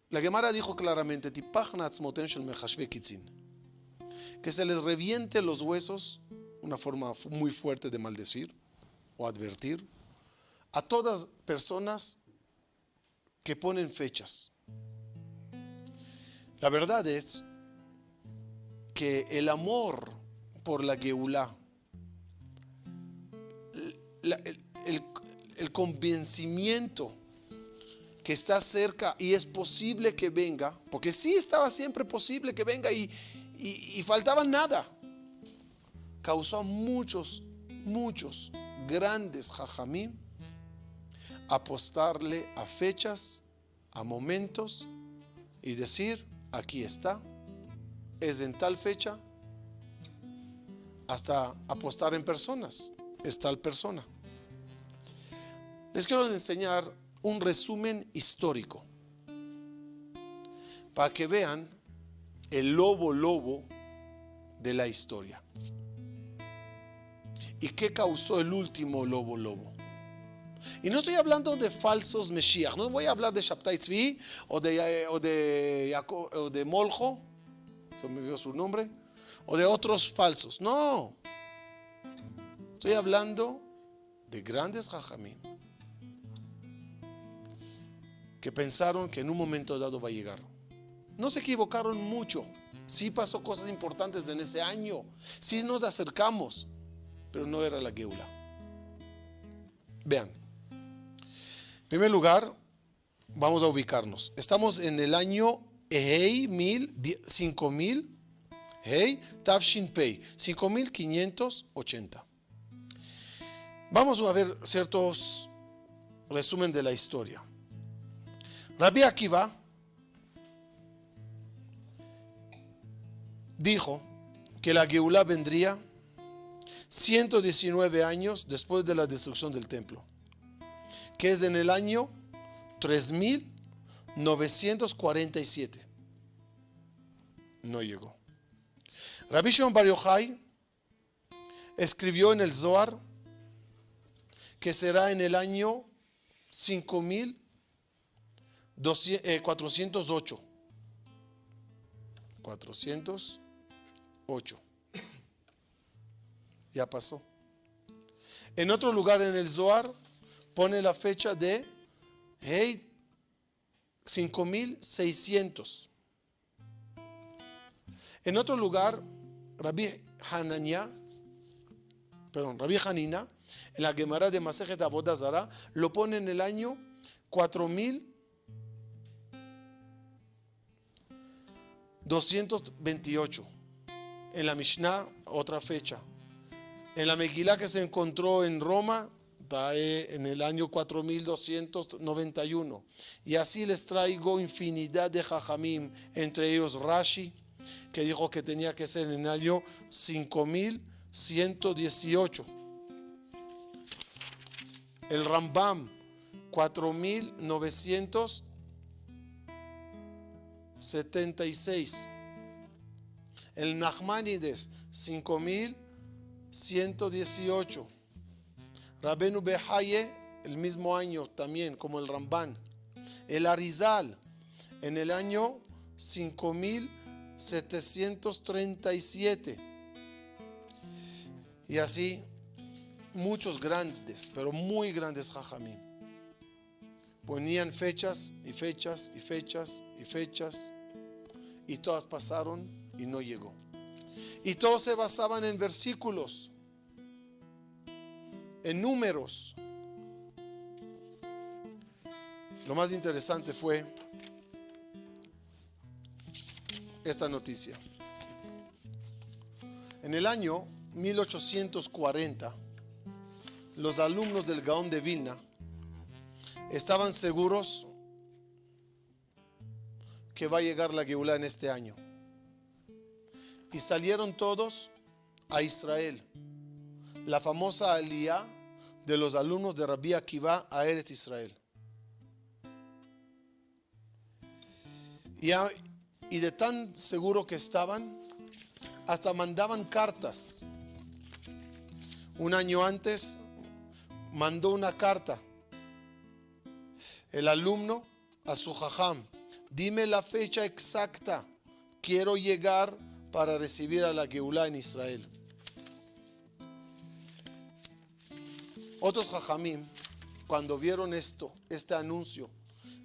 la Gemara dijo claramente que se les reviente los huesos, una forma muy fuerte de maldecir o advertir a todas personas que ponen fechas. La verdad es que el amor por la Geulá, el convencimiento que está cerca y es posible que venga, porque sí estaba siempre posible que venga y faltaba nada, causó a muchos grandes jajamim apostarle a fechas, a momentos y decir, aquí está, es en tal fecha, hasta apostar en personas, es tal persona. Les quiero enseñar un resumen histórico para que vean el lobo de la historia. ¿Y qué causó el último lobo? Y no estoy hablando de falsos Mesías. No voy a hablar de Shabtai Tzvi o de Moljo, se me olvidó su nombre, o de otros falsos. No. Estoy hablando de grandes Jajamim que pensaron que en un momento dado va a llegar. No se equivocaron mucho. Sí pasó cosas importantes en ese año. Sí nos acercamos, pero no era la Geula. Vean. En primer lugar, vamos a ubicarnos. Estamos en el año Ehei 5000, Hei Tavshin Pei, 5580. Vamos a ver ciertos resumen de la historia. Rabbi Akiva dijo que la Geulá vendría 119 años después de la destrucción del templo, que es en el año 3947. No llegó. Rabbi Shimon Bar Yochai escribió en el Zohar que será en el año 5408. 408. Ya pasó. En otro lugar en el Zohar pone la fecha de 5600. En otro lugar, Rabbi Hanina, en la Gemara de Masejet Avodah Zarah, lo pone en el año 4228. En la Mishnah, otra fecha. En la Megilá que se encontró en Roma, en el año 4291. Y así les traigo infinidad de Jajamim, entre ellos Rashi, que dijo que tenía que ser en el año 5118. El Rambam, 4976. El Nachmanides, 5118. Rabenu Behaye, el mismo año también, como el Ramban. El Arizal, en el año 5737. Y así, muchos grandes, pero muy grandes Jajamim. Ponían fechas y fechas y fechas y fechas, y todas pasaron y no llegó. Y todos se basaban en versículos, en números. Lo más interesante fue esta noticia. En el año 1840, los alumnos del Gaón de Vilna estaban seguros que va a llegar la Geulá en este año. Y salieron todos a Israel, la famosa aliyá de los alumnos de Rabbi Akiva a Eretz Israel. Y de tan seguro que estaban, hasta mandaban cartas. Un año antes mandó una carta el alumno a su jajam: dime la fecha exacta, quiero llegar para recibir a la Geulá en Israel. Otros jajamim, cuando vieron esto, este anuncio,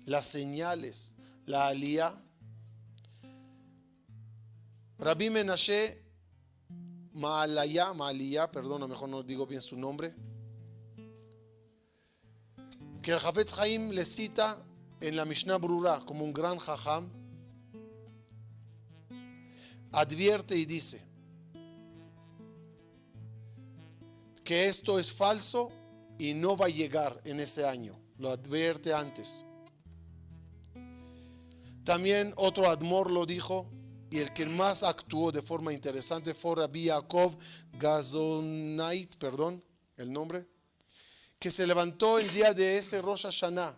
las señales, la aliyá, Rabbi Menashe Ma'aliyah, mejor no digo bien su nombre, que el Hafetz Haim le cita en la Mishnah Brura como un gran jajam, advierte y dice que esto es falso y no va a llegar en ese año. Lo advierte antes. También otro admor lo dijo, y el que más actuó de forma interesante fue Rabbi Yaakov Gazonait, el nombre, que se levantó el día de ese Rosh Hashanah,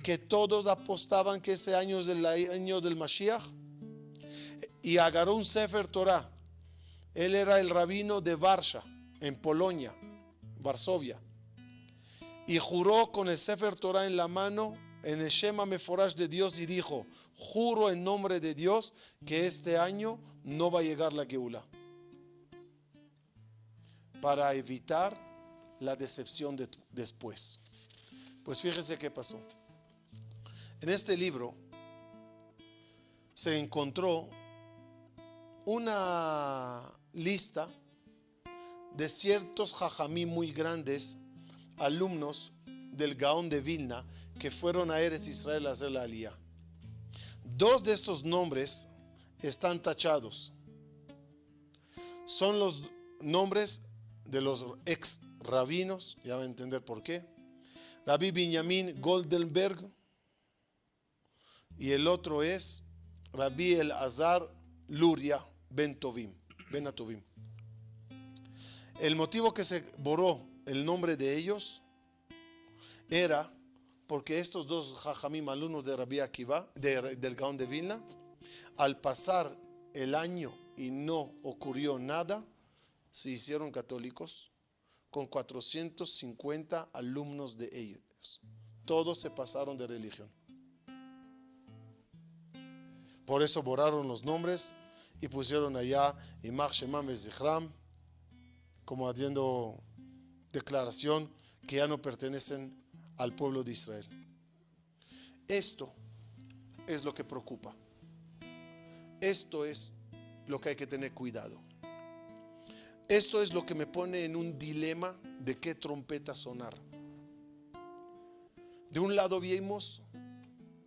que todos apostaban que ese año es el año del Mashiach, y agarró un Sefer Torah. Él era el rabino de Varsha, en Polonia, Varsovia. y juró con el Sefer Torah en la mano, en el Shema Meforash de Dios, y dijo: juro en nombre de Dios que este año no va a llegar la Geula, para evitar la decepción después. Pues fíjese qué pasó. En este libro se encontró una lista de ciertos jajamí muy grandes, alumnos del Gaón de Vilna, que fueron a Eretz Israel a hacer la aliyá. Dos de estos nombres están tachados. Son los nombres de los ex rabinos, ya va a entender por qué. Rabbi Binyamin Goldenberg, y el otro es Rabbi Elazar Luria Ben Atovim. El motivo que se borró el nombre de ellos era porque estos dos jajamim, alumnos de Rabbi Akiva, del Gaón de Vilna, al pasar el año y no ocurrió nada, se hicieron católicos con 450 alumnos de ellos. Todos se pasaron de religión. Por eso borraron los nombres y pusieron allá Imach Shemam Zichram, como haciendo declaración que ya no pertenecen al pueblo de Israel. Esto es lo que preocupa. Esto es lo que hay que tener cuidado. Esto es lo que me pone en un dilema de qué trompeta sonar. De un lado vimos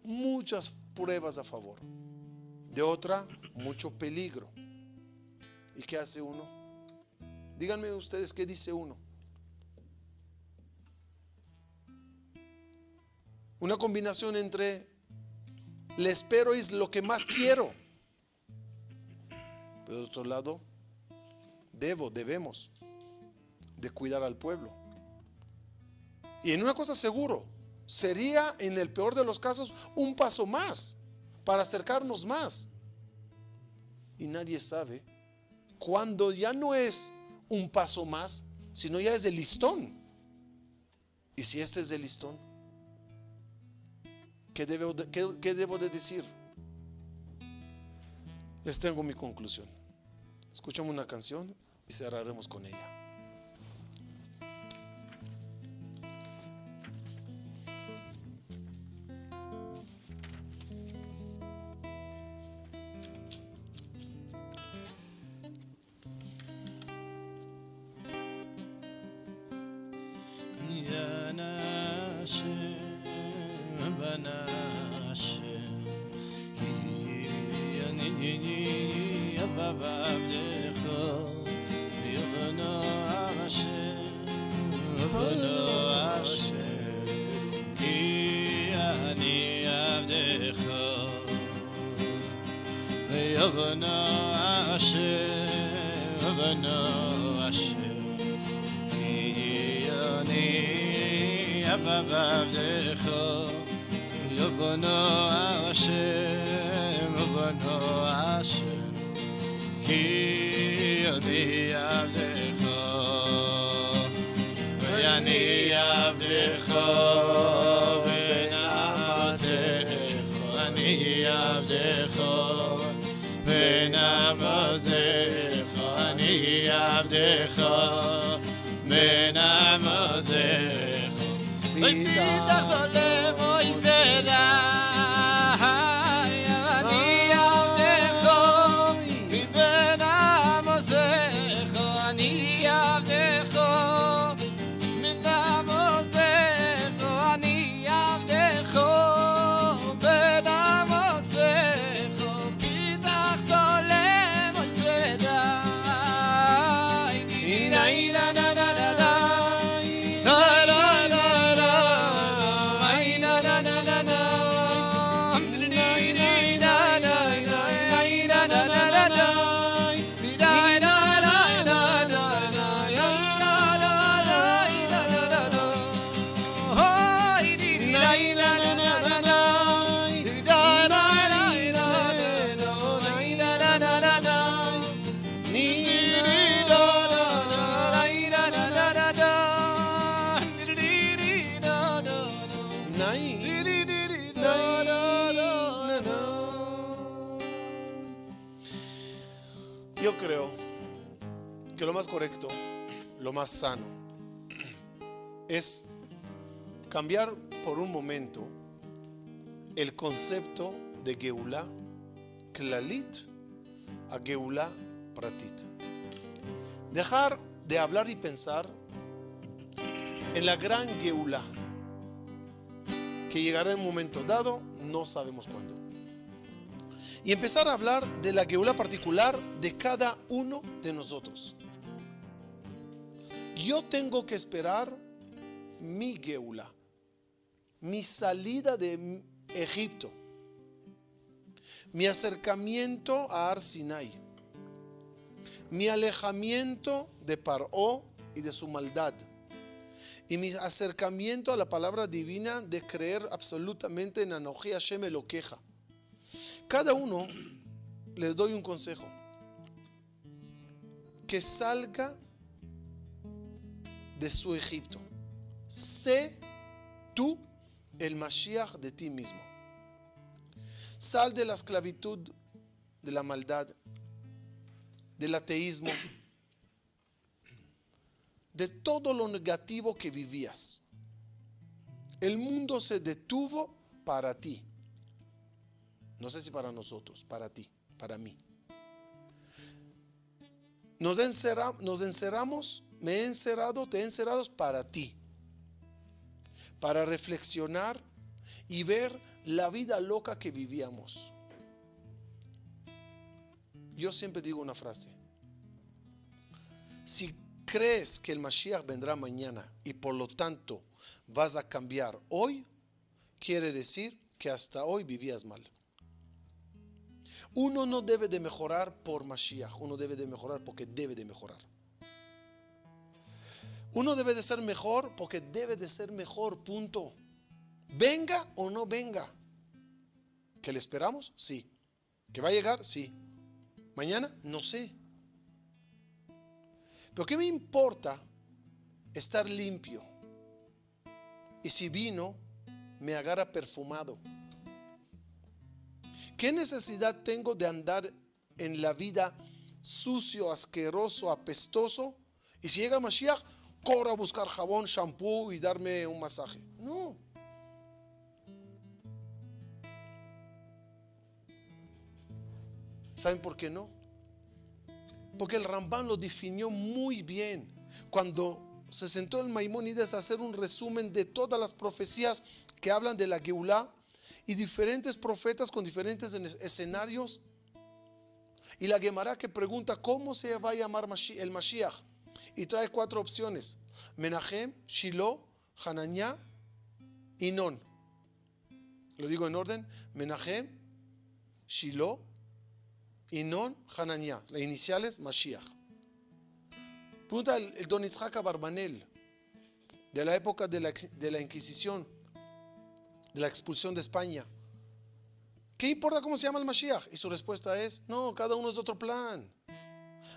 muchas pruebas a favor, de otra mucho peligro. ¿Y qué hace uno? Díganme ustedes qué dice uno. Una combinación entre le espero y es lo que más quiero, pero de otro lado debemos de cuidar al pueblo. Y en una cosa seguro, sería en el peor de los casos un paso más para acercarnos más. Y nadie sabe cuándo ya no es un paso más, sino ya es de listón. Y si este es de listón, ¿qué debo de decir? Les tengo mi conclusión. Escuchamos una canción y cerraremos con ella. Nina Yo creo que lo más correcto, lo más sano, es cambiar por un momento el concepto de Geulá Klalit a Geulá Pratit. Dejar de hablar y pensar en la gran Geulá, que llegará en un momento dado, no sabemos cuándo. Y empezar a hablar de la Geulá particular de cada uno de nosotros. Yo tengo que esperar mi Geulá, mi salida de Egipto, mi acercamiento a Ar Sinai, mi alejamiento de Paró y de su maldad, y mi acercamiento a la palabra divina de creer absolutamente en Anoji Hashem Elokeja. Cada uno les doy un consejo: que salga de su Egipto. Sé tú el Mashiach de ti mismo. Sal de la esclavitud, de la maldad, del ateísmo, de todo lo negativo que vivías. El mundo se detuvo para ti. No sé si para nosotros, para ti, para mí. Nos encerramos, me he encerrado, te he encerrado para ti. Para reflexionar y ver la vida loca que vivíamos. Yo siempre digo una frase: si crees que el Mashiach vendrá mañana y por lo tanto vas a cambiar hoy, quiere decir que hasta hoy vivías mal. Uno no debe de mejorar por Mashiach, uno debe de mejorar porque debe de mejorar. Uno debe de ser mejor porque debe de ser mejor, punto. Venga o no venga. ¿Que le esperamos? Sí. ¿Que va a llegar? Sí. ¿Mañana? No sé. Pero ¿qué me importa estar limpio? Y si vino, me agarra perfumado. ¿Qué necesidad tengo de andar en la vida sucio, asqueroso, apestoso? Y si llega Mashiach, corro a buscar jabón, shampoo y darme un masaje. No. ¿Saben por qué no? Porque el Rambam lo definió muy bien cuando se sentó el Maimónides a hacer un resumen de todas las profecías que hablan de la Geulá y diferentes profetas con diferentes escenarios. Y la Gemara que pregunta cómo se va a llamar el Mashiach y trae 4 opciones: Menahem, Shiloh, Hananiah y Non. Lo digo en orden: Menahem, Shiloh y Non, Hananiah. Las iniciales, Mashiach. Pregunta el Don Yitzhak Abarbanel, de la época de la Inquisición, de la expulsión de España: ¿qué importa cómo se llama el Mashiach? Y su respuesta es: no, cada uno es de otro plan.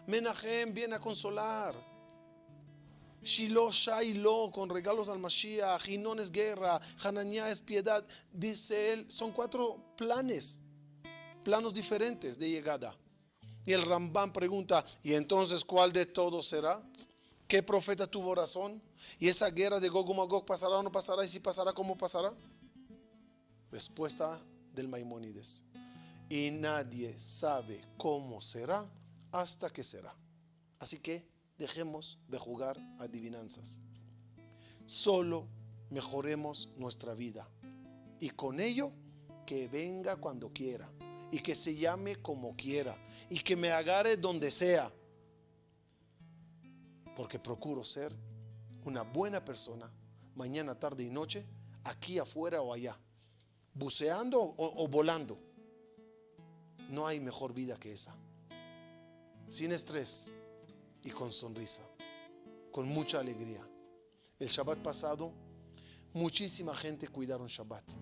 Menahem viene a consolar, Shiloh, Shailo, con regalos al Mashiach, y Non es guerra, Hananiah es piedad. Dice él, son 4 planos diferentes de llegada. Y el Rambam pregunta: ¿y entonces cuál de todos será? ¿Qué profeta tuvo razón? ¿Y esa guerra de Gog y Magog pasará o no pasará? ¿Y si pasará, cómo pasará? Respuesta del Maimónides: y nadie sabe cómo será hasta que será. Así que dejemos de jugar adivinanzas. Solo mejoremos nuestra vida. Y con ello, que venga cuando quiera. Y que se llame como quiera. Y que me agarre donde sea. Porque procuro ser una buena persona mañana, tarde y noche, aquí afuera o allá, buceando o volando. No hay mejor vida que esa. Sin estrés y con sonrisa, con mucha alegría. El Shabbat pasado, muchísima gente cuidaron Shabbat.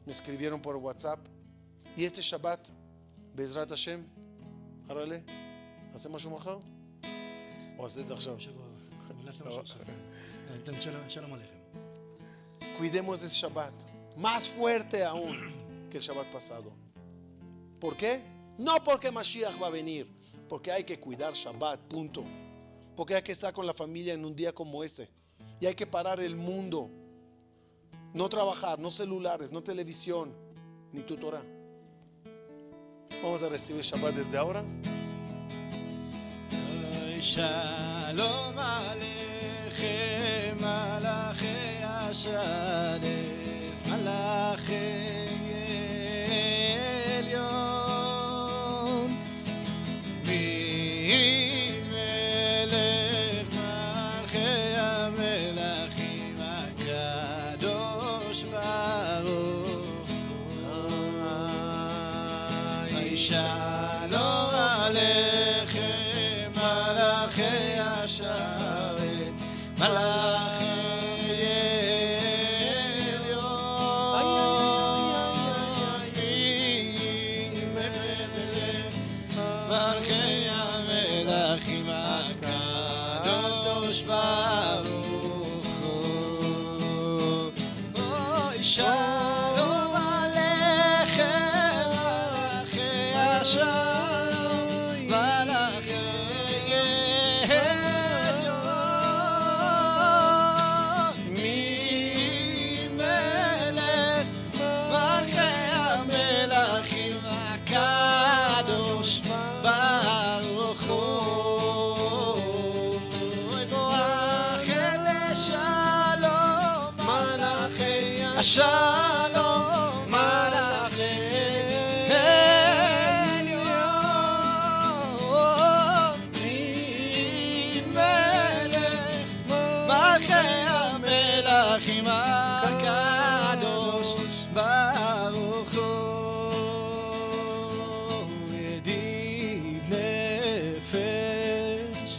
Me escribieron por WhatsApp: y este Shabbat, Bezrat Hashem, árale, ¿hacemos un majao? ¿O haces עכשיו? Cuidemos el Shabbat. más fuerte aún que el Shabbat pasado. ¿Por qué? No porque Mashiach va a venir, porque hay que cuidar Shabbat, punto. Porque hay que estar con la familia en un día como este. Y hay que parar el mundo. No trabajar, no celulares, no televisión, ni tu Torah. Vamos a recibir Shabbat desde ahora. Shalom Aleichem, Malachei Ashares, Malachei Elyon, Min Melech Malchei HaMelachim, HaKadosh Baruch Hu. Shalom Aleichem, Malachei Asharet, Malachei Elyon, Malchei HaMelachim, HaKadosh Baruch Hu. Shalom Aleichem, Malachei Asharet, Malachei Elyon, Min Melech Malchei HaMelachim, HaKadosh Baruch Hu. Boach ele shalom, Malachei Shalom, Malachei Elyon, Min Melech Malchei HaMelachim, HaKadosh Baruch Hu. Yedid nefesh,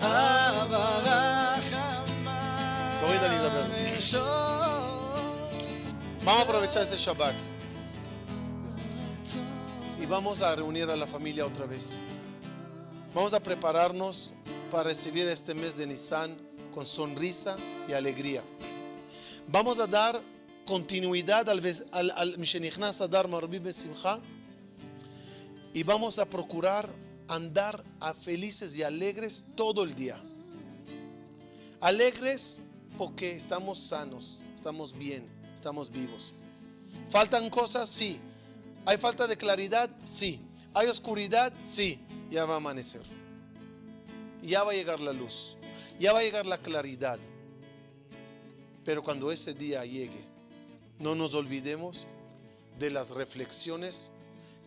Ahava Rachama. תוריד אני אדבר. Vamos a aprovechar este Shabbat y vamos a reunir a la familia otra vez. Vamos a prepararnos para recibir este mes de Nisan con sonrisa y alegría. Vamos a dar continuidad al Mishenichnas Adar Marbi Besimcha y vamos a procurar andar felices y alegres todo el día. Alegres porque estamos sanos, estamos bien, estamos vivos. ¿Faltan cosas? Sí. ¿Hay falta de claridad? Sí. ¿Hay oscuridad? Sí. Ya va a amanecer. Ya va a llegar la luz. Ya va a llegar la claridad. Pero cuando ese día llegue, no nos olvidemos de las reflexiones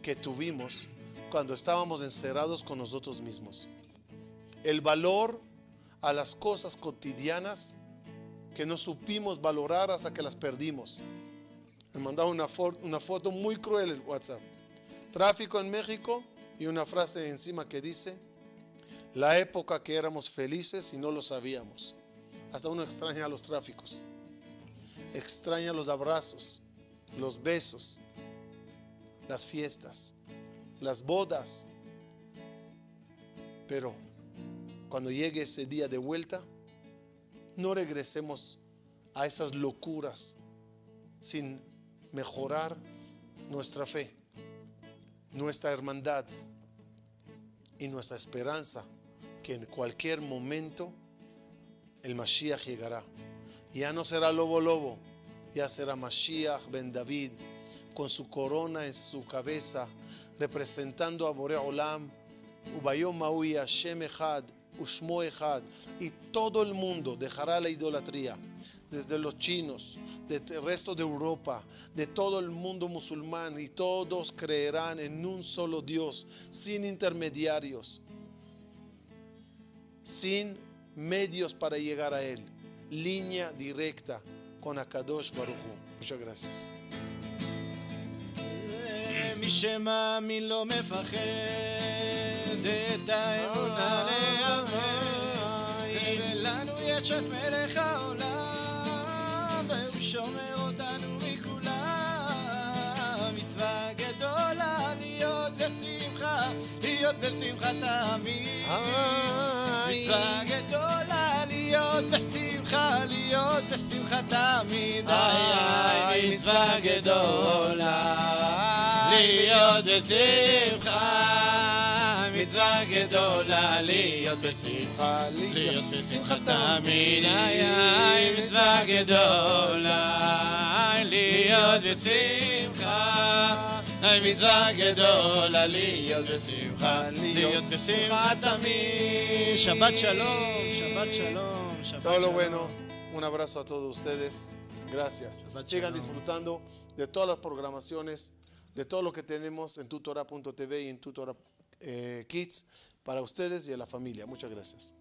que tuvimos cuando estábamos encerrados con nosotros mismos. El valor a las cosas cotidianas que no supimos valorar hasta que las perdimos. Me mandaron una foto muy cruel en WhatsApp. Tráfico en México y una frase encima que dice: la época que éramos felices y no lo sabíamos. Hasta uno extraña los tráficos, extraña los abrazos, los besos, las fiestas, las bodas. Pero cuando llegue ese día de vuelta, no regresemos a esas locuras sin mejorar nuestra fe, nuestra hermandad y nuestra esperanza que en cualquier momento el Mashiach llegará. Ya no será lobo, ya será Mashiach ben David con su corona en su cabeza, representando a Borei Olam, Ubayom Maui Hashem Echad, Ushmo Echad, y todo el mundo dejará la idolatría, desde los chinos, del resto de Europa, de todo el mundo musulmán, y todos creerán en un solo Dios, sin intermediarios, sin medios para llegar a Él, línea directa con Akadosh Baruch Hu. Muchas gracias. מי שמאמין לא מפחד את האמונה להיאבק, ולנו יש את מלך העולם והוא שומר אותנו מכולם. מצווה גדולה להיות בשמחה, להיות בשמחה תמיד. מצווה גדולה להיות בשמחה, להיות בשמחה תמיד. מצווה גדולה, להיות בשמחה, מצווה גדולה, להיות בשמחה, להיות בשמחה תמיד, מצווה גדולה, להיות בשמחה, מצווה גדולה, להיות בשמחה, להיות בשמחה תמיד. שבת שלום, שבת שלום, שבת Todo lo שלום. bueno. Un abrazo a todos ustedes. Gracias. Sigan disfrutando de todas las programaciones, de todo lo que tenemos en tutora.tv y en Tutora Kids para ustedes y a la familia. Muchas gracias.